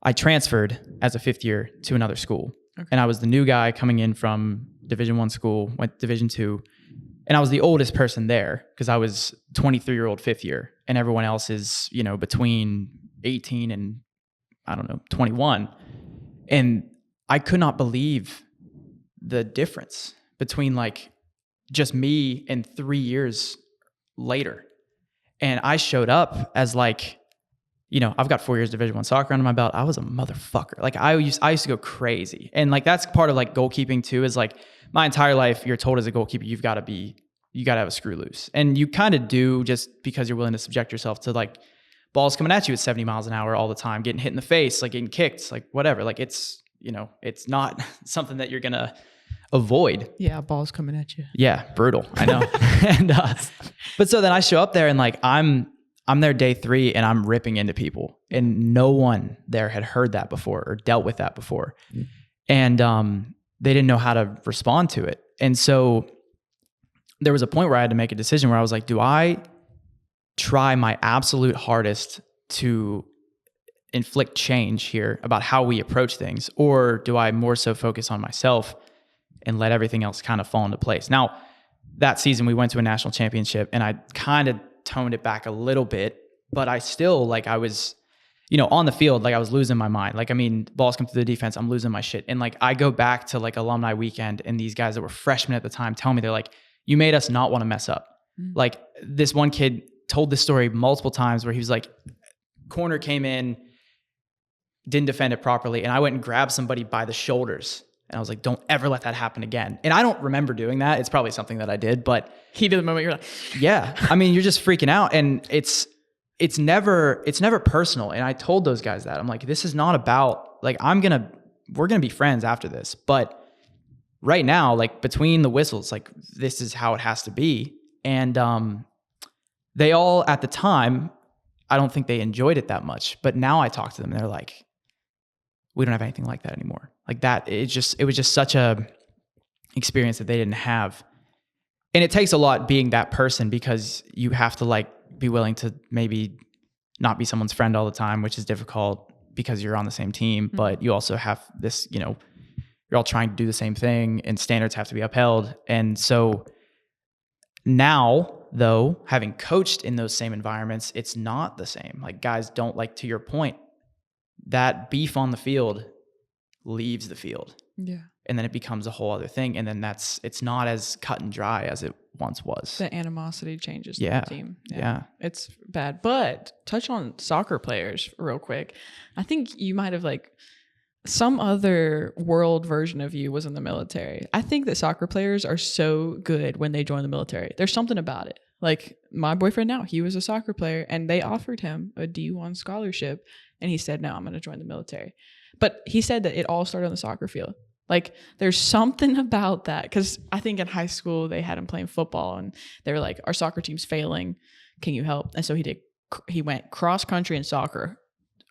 I transferred as a fifth year to another school. Okay. And I was the new guy coming in from Division I school, went to Division II. And I was the oldest person there because I was 23-year-old fifth year and everyone else is, between 18 and 21. And I could not believe the difference between like just me and 3 years later. And I showed up as like, I've got 4 years Division I soccer under my belt. I was a motherfucker. Like I used to go crazy. And like, that's part of like goalkeeping too, is like my entire life, you're told as a goalkeeper, you got to have a screw loose. And you kind of do just because you're willing to subject yourself to like balls coming at you at 70 miles an hour all the time, getting hit in the face, like getting kicked, like whatever. Like it's, it's not something that you're going to avoid. Yeah, balls coming at you. Yeah, brutal. I know. And but so then I show up there and like I'm there day 3 and I'm ripping into people and no one there had heard that before or dealt with that before. And they didn't know how to respond to it. And so there was a point where I had to make a decision where I was like, do I try my absolute hardest to inflict change here about how we approach things, or do I more so focus on myself and let everything else kind of fall into place? Now, that season we went to a national championship and I kind of toned it back a little bit, but I still like I was, on the field, like I was losing my mind. Like, balls come through the defense, I'm losing my shit. And like, I go back to like alumni weekend and these guys that were freshmen at the time tell me, they're like, you made us not want to mess up. Mm-hmm. Like this one kid told this story multiple times where he was like, corner came in, didn't defend it properly. And I went and grabbed somebody by the shoulders. And I was like, don't ever let that happen again. And I don't remember doing that. It's probably something that I did, but heat of the moment, you're like, yeah, you're just freaking out. And it's never personal. And I told those guys that I'm like, this is not about like, we're going to be friends after this. But right now, like between the whistles, like this is how it has to be. And they all at the time, I don't think they enjoyed it that much. But now I talk to them and they're like, we don't have anything like that anymore. Like that, it was just such a experience that they didn't have. And it takes a lot being that person because you have to like be willing to maybe not be someone's friend all the time, which is difficult because you're on the same team, but you also have this, you know, you're all trying to do the same thing and standards have to be upheld. And so now, though, having coached in those same environments, it's not the same. Like, guys don't, like, to your point, that beef on the field leaves the field. Yeah. And then it becomes a whole other thing. And then it's not as cut and dry as it once was. The animosity changes in Yeah. the team. Yeah. It's bad. But touch on soccer players real quick. I think you might have, like, some other world version of you was in the military. I think that soccer players are so good when they join the military. There's something about it. Like, my boyfriend now, he was a soccer player and they offered him a D1 scholarship and he said, no, I'm going to join the military. But he said that it all started on the soccer field. Like, there's something about that, because I think in high school they had him playing football and they were like, our soccer team's failing. Can you help? And so he went cross country and soccer.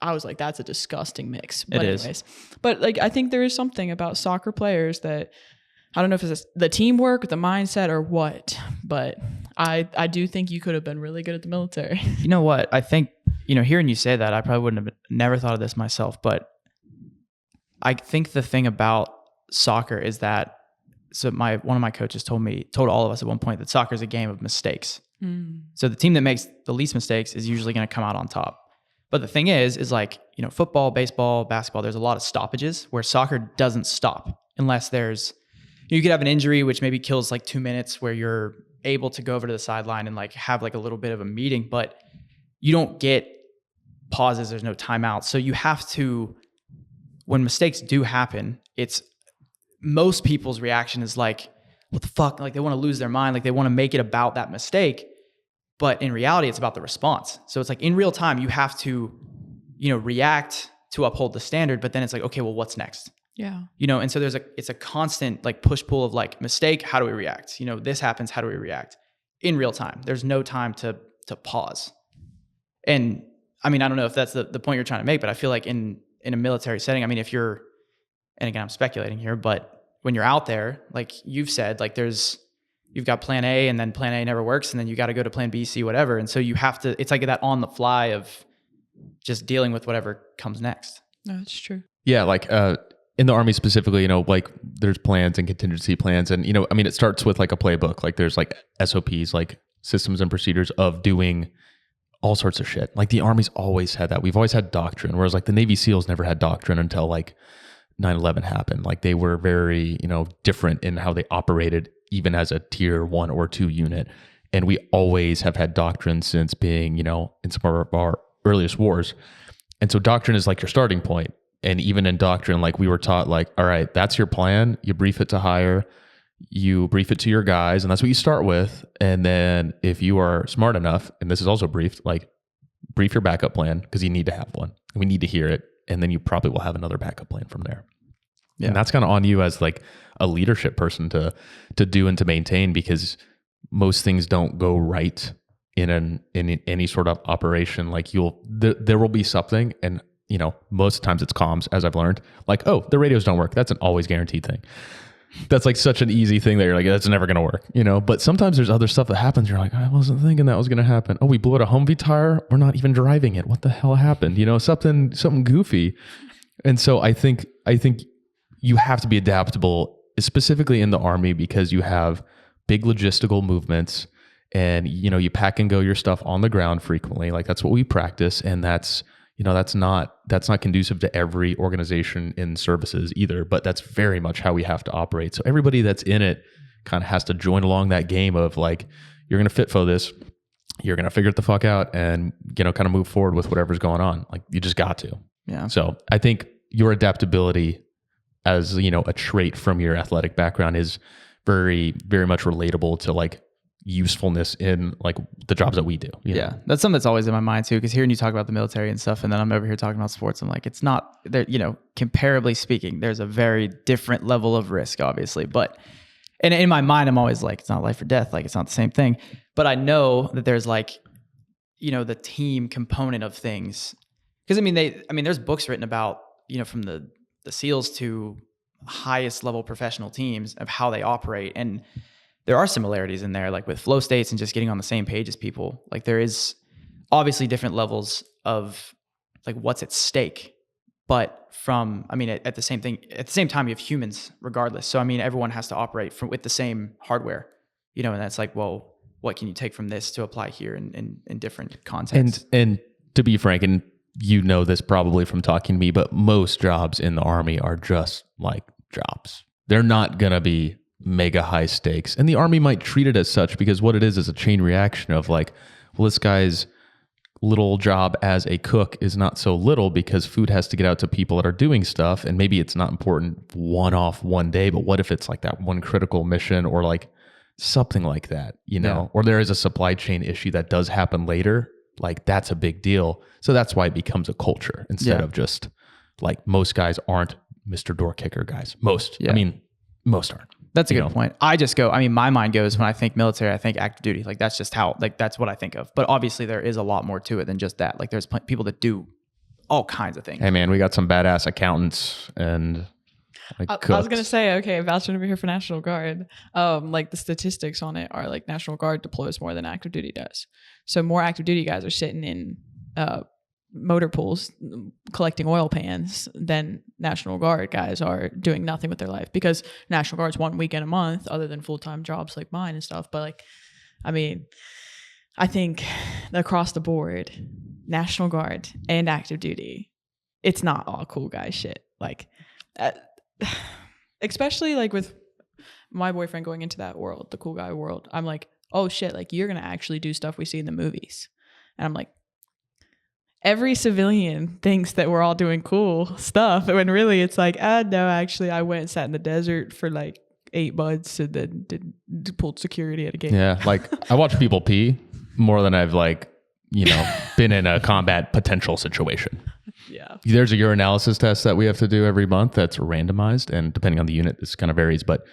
I was like, that's a disgusting mix. But anyways, but like, I think there is something about soccer players that, I don't know if it's the teamwork, the mindset, or what, but I do think you could have been really good at the military. You know what? I think, you know, hearing you say that, I probably wouldn't have never thought of this myself, but I think the thing about soccer is that, so one of my coaches told all of us at one point that soccer is a game of mistakes. So the team that makes the least mistakes is usually going to come out on top. But the thing is like, you know, football, baseball, basketball, there's a lot of stoppages where soccer doesn't stop unless you could have an injury, which maybe kills like 2 minutes, where you're able to go over to the sideline and like have like a little bit of a meeting, but you don't get pauses. There's no timeouts. So you have to, when mistakes do happen, most people's reaction is like, what the fuck? Like, they want to lose their mind. Like, they want to make it about that mistake. But in reality, it's about the response. So it's like, in real time, you have to, you know, react to uphold the standard, but then it's like, okay, well, what's next? Yeah. You know, and so it's a constant like push pull of like, mistake, how do we react? You know, this happens, how do we react? In real time. There's no time to pause. And I mean, I don't know if that's the point you're trying to make, but I feel like in a military setting, I mean, if you're, and again, I'm speculating here, but when you're out there, like you've said, like you've got plan A and then plan A never works. And then you got to go to plan B, C, whatever. And so you have to, it's like that on the fly of just dealing with whatever comes next. No, that's true. Yeah. Like, in the Army specifically, you know, like there's plans and contingency plans. And, you know, I mean, it starts with like a playbook, like there's like SOPs, like systems and procedures of doing all sorts of shit. Like the Army's always had that. We've always had doctrine, whereas like the Navy SEALs never had doctrine until like 9/11 happened. Like they were very, you know, different in how they operated, even as a tier 1 or 2 unit. And we always have had doctrine since being, you know, in some of our earliest wars. And so doctrine is like your starting point. And even in doctrine, like we were taught like, all right, that's your plan. You brief it to hire, you brief it to your guys, and that's what you start with. And then if you are smart enough, and this is also briefed, like brief your backup plan, because you need to have one. We need to hear it. And then you probably will have another backup plan from there. Yeah. And that's kind of on you as like a leadership person to do and to maintain, because most things don't go right in any sort of operation. Like there will be something, and you know, most times it's comms, as I've learned, like, oh, the radios don't work. That's an always guaranteed thing. That's like such an easy thing that you're like, that's never going to work, you know? But sometimes there's other stuff that happens. You're like, I wasn't thinking that was going to happen. Oh, we blew out a Humvee tire. We're not even driving it. What the hell happened? You know, something goofy. And so I think you have to be adaptable, specifically in the Army, because you have big logistical movements and, you know, you pack and go your stuff on the ground frequently. Like that's what we practice. And that's, you know, that's not conducive to every organization in services either, but that's very much how we have to operate. So everybody that's in it kind of has to join along that game of like, you're going to FITFO this, you're going to figure it the fuck out and, you know, kind of move forward with whatever's going on. Like you just got to. Yeah. So I think your adaptability as, you know, a trait from your athletic background is very, very much relatable to like usefulness in like the jobs that we do. Yeah. That's something that's always in my mind too, because hearing you talk about the military and stuff, and then I'm over here talking about sports, I'm like, it's not there, you know, comparably speaking, there's a very different level of risk, obviously. But and in my mind, I'm always like, it's not life or death, like it's not the same thing. But I know that there's like, you know, the team component of things. Because I mean, there's books written about, you know, from the SEALs to highest level professional teams of how they operate. And there are similarities in there, like with flow states and just getting on the same page as people. Like there is obviously different levels of like what's at stake. But at the same time, you have humans regardless. So, I mean, everyone has to operate with the same hardware, and that's like, well, what can you take from this to apply here in different contexts? And to be frank, and you know this probably from talking to me, but most jobs in the Army are just like jobs. They're not going to be mega high stakes. And the Army might treat it as such because what it is a chain reaction of like, well, this guy's little job as a cook is not so little because food has to get out to people that are doing stuff. And maybe it's not important one-off one day, but what if it's like that one critical mission or like something like that, or there is a supply chain issue that does happen later. Like that's a big deal. So that's why it becomes a culture instead of just like most guys aren't Mr. Door Kicker guys. Most aren't. That's a good point. My mind goes when I think military, I think active duty. Like that's just how, like that's what I think of. But obviously there is a lot more to it than just that. Like there's people that do all kinds of things. Hey man, we got some badass accountants and like I was going to say, okay, vouching over here for National Guard. Like the statistics on it are like National Guard deploys more than active duty does. So more active duty guys are sitting in motor pools collecting oil pans than National Guard guys are doing nothing with their life, because National Guard's 1 weekend a month other than full-time jobs like mine and stuff. But like, I mean, I think across the board, National Guard and active duty, it's not all cool guy shit. Like, especially like with my boyfriend going into that world, the cool guy world, I'm like, oh shit, like you're going to actually do stuff we see in the movies. And I'm like, every civilian thinks that we're all doing cool stuff, when really it's like, no, actually I went and sat in the desert for like 8 months and then pulled security at a gate. Yeah, like I watch people pee more than I've like, been in a combat potential situation. Yeah. There's a urinalysis test that we have to do every month that's randomized, and depending on the unit, this kind of varies, but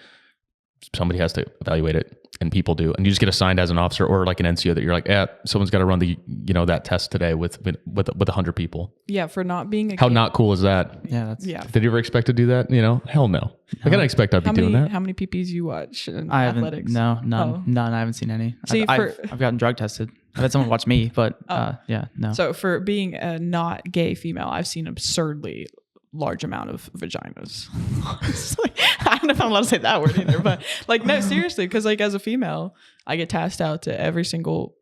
somebody has to evaluate it, and people do. And you just get assigned as an officer or like an NCO that you're like, someone's got to run the, that test today with 100 people. Yeah. For not being how not cool is that? Yeah. Did you ever expect to do that? Hell no. I didn't expect I'd be doing that. How many PPs you watch in I athletics? None. I haven't seen any. See, I've gotten drug tested. I've had someone watch me, but no. So for being a not gay female, I've seen absurdly large amount of vaginas. I don't know if I'm allowed to say that word either, but like, no, seriously, because like as a female, I get tasked out to every single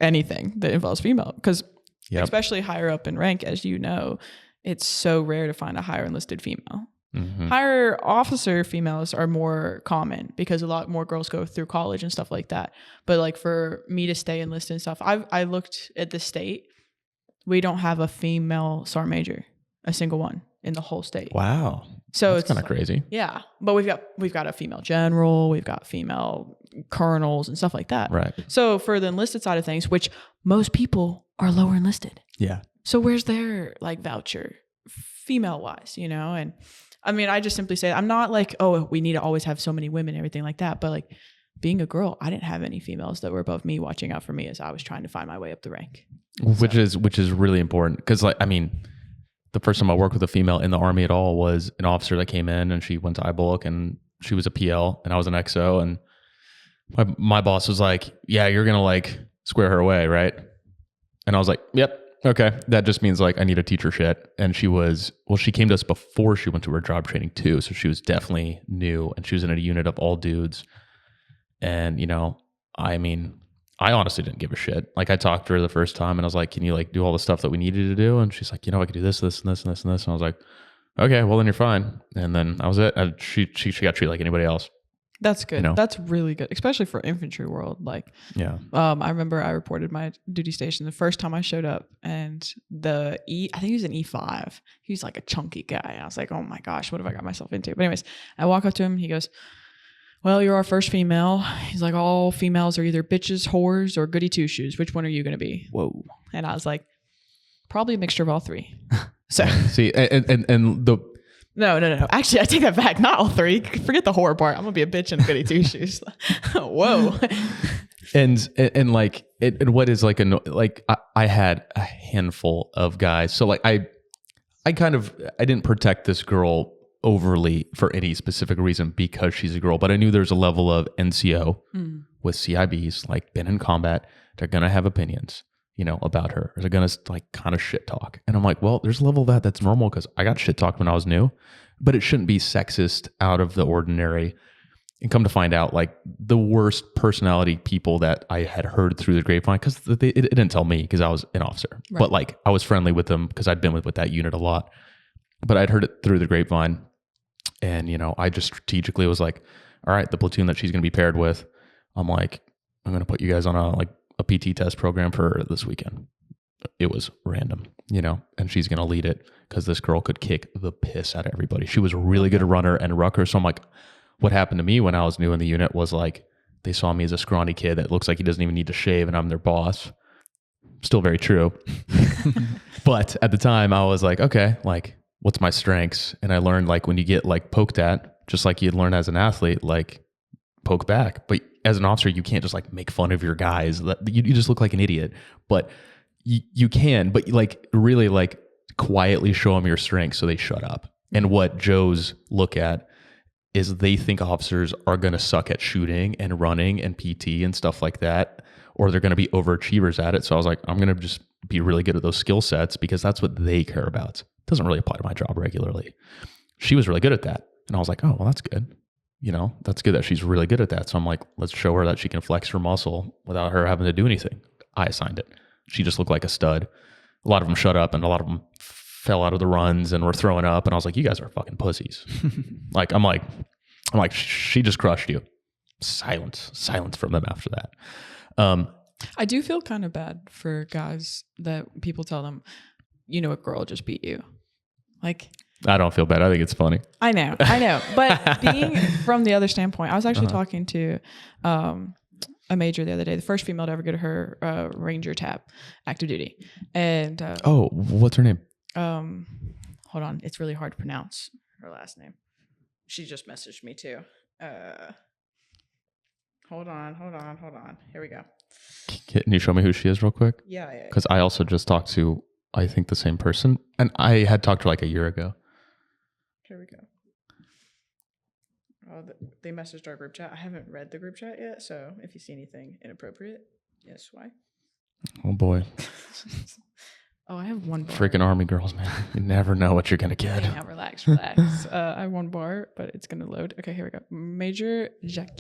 anything that involves female, because especially higher up in rank, as you know, it's so rare to find a higher enlisted female. Mm-hmm. Higher officer females are more common because a lot more girls go through college and stuff like that. But like for me to stay enlisted and stuff, I looked at the state. We don't have a female sergeant major, a single one in the whole state. Wow. So it's kind of crazy. Yeah. But we've got a female general, we've got female colonels and stuff like that. Right. So for the enlisted side of things, which most people are lower enlisted. Yeah. So where's their like voucher female wise, And I mean, I just simply say, I'm not like, oh, we need to always have so many women and everything like that. But like being a girl, I didn't have any females that were above me watching out for me as I was trying to find my way up the rank. Which is really important. Because like, I mean, the first time I worked with a female in the Army at all was an officer that came in, and she went to IBOLC, and she was a PL and I was an XO. And my boss was like, yeah, you're going to like square her away, right? And I was like, yep. Okay. That just means like I need to teach her shit. And she came to us before she went to her job training too. So she was definitely new, and she was in a unit of all dudes. And, I mean, I honestly didn't give a shit. Like I talked to her the first time and I was like, can you like do all the stuff that we needed to do? And she's like, I could do this, this, and this, and this, and this. And I was like, okay, well then you're fine. And then that was it. And she got treated like anybody else. That's good. That's really good, especially for infantry world. Like, yeah. I remember I reported my duty station the first time I showed up, and I think he was an E5. He's like a chunky guy. I was like, oh my gosh, what have I got myself into? But anyways, I walk up to him. He goes, well, you're our first female. He's like, all females are either bitches, whores, or goody two shoes. Which one are you going to be? Whoa. And I was like, probably a mixture of all three. So see, and the. No. Actually, I take that back. Not all three. Forget the whore part. I'm gonna be a bitch and a goody two shoes. Whoa. And like what is like I had a handful of guys. So like I didn't protect this girl overly for any specific reason because she's a girl, but I knew there's a level of NCO with CIBs, like been in combat. They're gonna have opinions. about her? Are they going to like kind of shit talk? And I'm like, well, there's a level of that's normal because I got shit talked when I was new, but it shouldn't be sexist, out of the ordinary. And come to find out, like the worst personality people that I had heard through the grapevine, because it didn't tell me because I was an officer, Right. but like I was friendly with them because I'd been with that unit a lot, but I'd heard it through the grapevine. And, I just strategically was like, all right, the platoon that she's going to be paired with, I'm like, I'm going to put you guys on a PT test program for this weekend. It was random, and she's going to lead it because this girl could kick the piss out of everybody. She was a really good runner and rucker. So I'm like, what happened to me when I was new in the unit was like, they saw me as a scrawny kid that looks like he doesn't even need to shave and I'm their boss. Still very true. But at the time I was like, okay, like what's my strengths? And I learned like when you get like poked at, just like you'd learn as an athlete, like poke back. But as an officer, you can't just like make fun of your guys. You just look like an idiot. But you can, but like really like quietly show them your strengths so they shut up. And what Joes look at is they think officers are going to suck at shooting and running and PT and stuff like that, or they're going to be overachievers at it. So I was like, I'm going to just be really good at those skill sets because that's what they care about. It doesn't really apply to my job regularly. She was really good at that. And I was like, oh, well, that's good. That's good that she's really good at that. So I'm like, let's show her that she can flex her muscle without her having to do anything. I assigned it. She just looked like a stud. A lot of them shut up and a lot of them fell out of the runs and were throwing up. And I was like, you guys are fucking pussies. I'm like, she just crushed you. Silence from them after that. I do feel kind of bad for guys that people tell them, a girl just beat you. Like, I don't feel bad. I think it's funny. I know. But being from the other standpoint, I was actually talking to a major the other day, the first female to ever get her Ranger tab, active duty. And what's her name? Hold on. It's really hard to pronounce her last name. She just messaged me too. Hold on. Here we go. Can you show me who she is real quick? Yeah. Because I also just talked to, I think, the same person. And I had talked to her like a year ago. Here we go. Oh, they messaged our group chat. I haven't read the group chat yet, so if you see anything inappropriate, yes, why? Oh boy. Oh, I have one bar. Freaking Army girls, man. You never know what you're going to get. Now relax. I have one bar, but it's going to load. Okay, here we go. Major Jacques.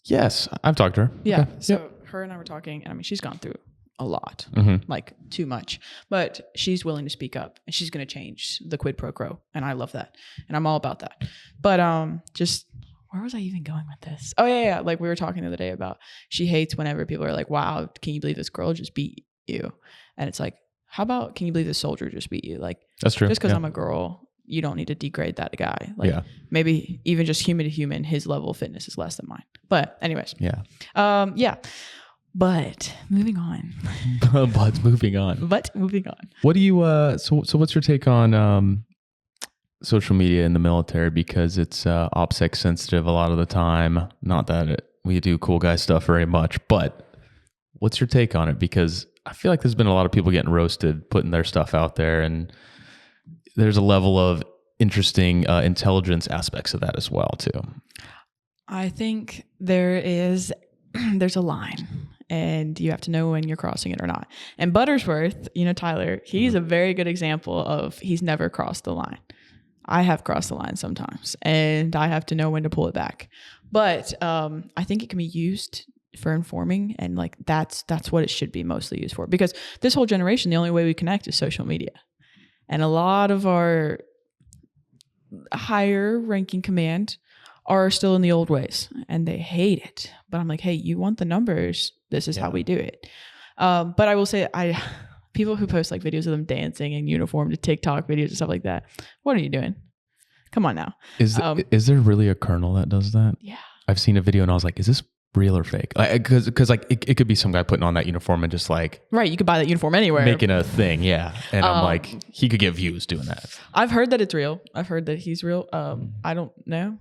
Yes, I've talked to her. Yeah. Okay. So her and I were talking, and I mean, she's gone through a lot, like too much, but she's willing to speak up and she's going to change the quid pro quo. And I love that. And I'm all about that. But just where was I even going with this? Oh yeah. Like we were talking the other day about she hates whenever people are like, wow, can you believe this girl just beat you? And it's like, how about, can you believe this soldier just beat you? Like, that's true. Just because I'm a girl, you don't need to degrade that guy. Like maybe even just human to human, his level of fitness is less than mine. But anyways. Yeah. But moving on. But moving on. What do you so what's your take on social media in the military? Because it's OPSEC sensitive a lot of the time. Not that we do cool guy stuff very much, but what's your take on it? Because I feel like there's been a lot of people getting roasted, putting their stuff out there, and there's a level of interesting intelligence aspects of that as well too. I think there's a line. And you have to know when you're crossing it or not. And Buttersworth, Tyler, he's a very good example of he's never crossed the line. I have crossed the line sometimes, and I have to know when to pull it back. But I think it can be used for informing, and like that's what it should be mostly used for. Because this whole generation, the only way we connect is social media. And a lot of our higher ranking command are still in the old ways, and they hate it. But I'm like, hey, you want the numbers? This is how we do it. But I will say, people who post like videos of them dancing in uniform to TikTok videos and stuff like that. What are you doing? Come on now. Is there really a colonel that does that? Yeah. I've seen a video and I was like, is this real or fake? Because like it could be some guy putting on that uniform and just like right, you could buy that uniform anywhere, making a thing. Yeah. And I'm like, he could get views doing that. I've heard that it's real. I've heard that he's real. I don't know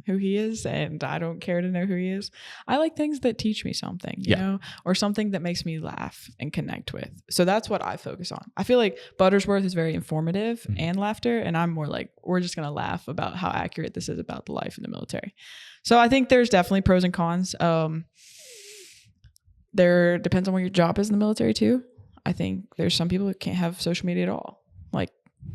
who he is, and I don't care to know who he is. I like things that teach me something, you know, or something that makes me laugh and connect with. So that's what I focus on. I feel like Buttersworth is very informative and laughter, and I'm more like, we're just going to laugh about how accurate this is about the life in the military. So I think there's definitely pros and cons. there depends on what your job is in the military too. I think there's some people that can't have social media at all, like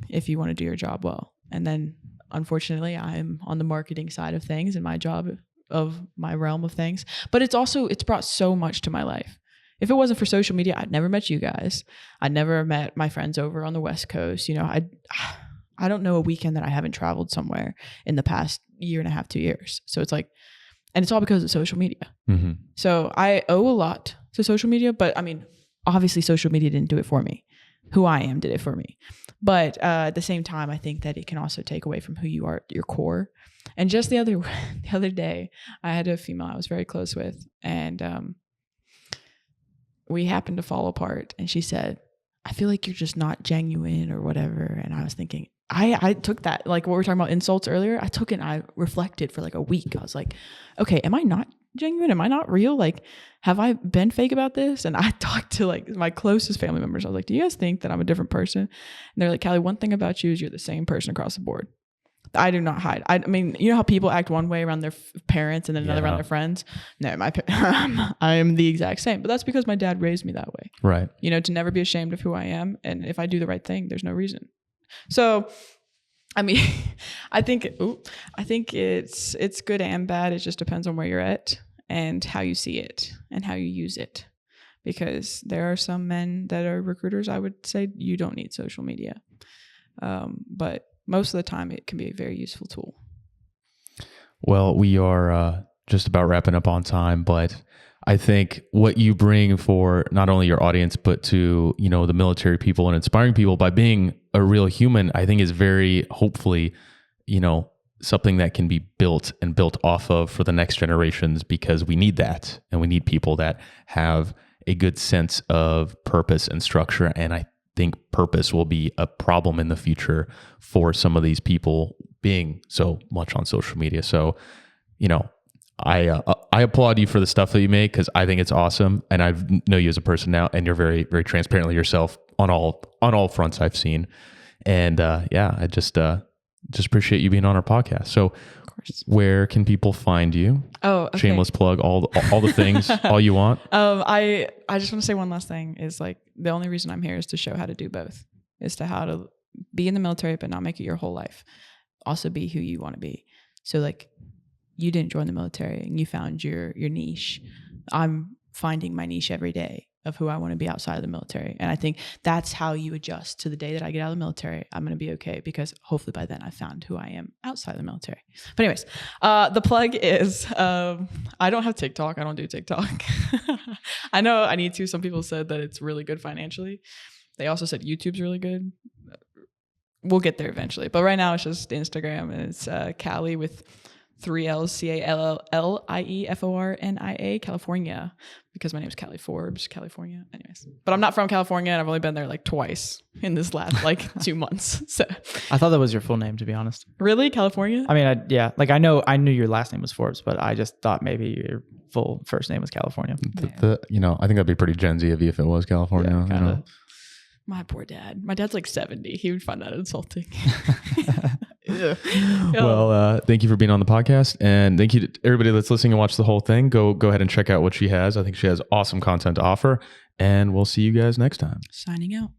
if you want to do your job well. And then unfortunately I'm on the marketing side of things in my job of my realm of things, but it's brought so much to my life. If it wasn't for social media, I'd never met you guys. I'd never met my friends over on the West Coast. You know, I don't know a weekend that I haven't traveled somewhere in the past year and a half, 2 years. So it's like, and it's all because of social media. Mm-hmm. So I owe a lot to social media, but I mean, obviously social media didn't do it for me. Who I am did it for me. But at the same time, I think that it can also take away from who you are, your core. And just the other day, I had a female I was very close with, and we happened to fall apart. And she said, I feel like you're just not genuine or whatever. And I was thinking, I took that, like what we were talking about insults earlier, I took it and I reflected for like a week. I was like, okay, am I not genuine? Am I not real? Like, have I been fake about this? And I talked to like my closest family members. I was like, do you guys think that I'm a different person? And they're like, Callie, one thing about you is you're the same person across the board. I do not hide. I mean, you know how people act one way around their parents and then another around their friends? No, I am the exact same. But that's because my dad raised me that way. Right. You know, to never be ashamed of who I am. And if I do the right thing, there's no reason. So, I mean, I think it's good and bad. It just depends on where you're at and how you see it and how you use it. Because there are some men that are recruiters, I would say you don't need social media. But most of the time it can be a very useful tool. Well, we are just about wrapping up on time, but I think what you bring for not only your audience, but to, you know, the military people and inspiring people by being a real human, I think is very, hopefully, you know, something that can be built and built off of for the next generations, because we need that. And we need people that have a good sense of purpose and structure. And I think purpose will be a problem in the future for some of these people being so much on social media. So, you know, I applaud you for the stuff that you make, because I think it's awesome, and I know you as a person now, and you're very, very transparently yourself on all fronts I've seen, and I just appreciate you being on our podcast. So, where can people find you? Oh, okay. Shameless plug, all the things, all you want. I just want to say one last thing is like the only reason I'm here is to show how to do both, is to how to be in the military but not make it your whole life. Also be who you want to be. So like, you didn't join the military and you found your niche. I'm finding my niche every day of who I want to be outside of the military. And I think that's how you adjust to the day that I get out of the military. I'm going to be okay, because hopefully by then I found who I am outside of the military. But anyways, the plug is, I don't have TikTok. I don't do TikTok. I know I need to. Some people said that it's really good financially. They also said YouTube's really good. We'll get there eventually. But right now it's just Instagram, and it's Callie with 3 L's, CALLIEFORNIA, California, because my name is Callie Forbes, California. Anyways, but I'm not from California, and I've only been there like twice in this last like 2 months. So I thought that was your full name, to be honest. Really, California? I mean, I knew your last name was Forbes, but I just thought maybe your full first name was California. You know, I think that'd be pretty Gen Z of you if it was California. Yeah, you know? My poor dad. My dad's like 70. He would find that insulting. Well, thank you for being on the podcast, and thank you to everybody that's listening and watch the whole thing. Go ahead and check out what she has. I think she has awesome content to offer, and we'll see you guys next time. Signing out.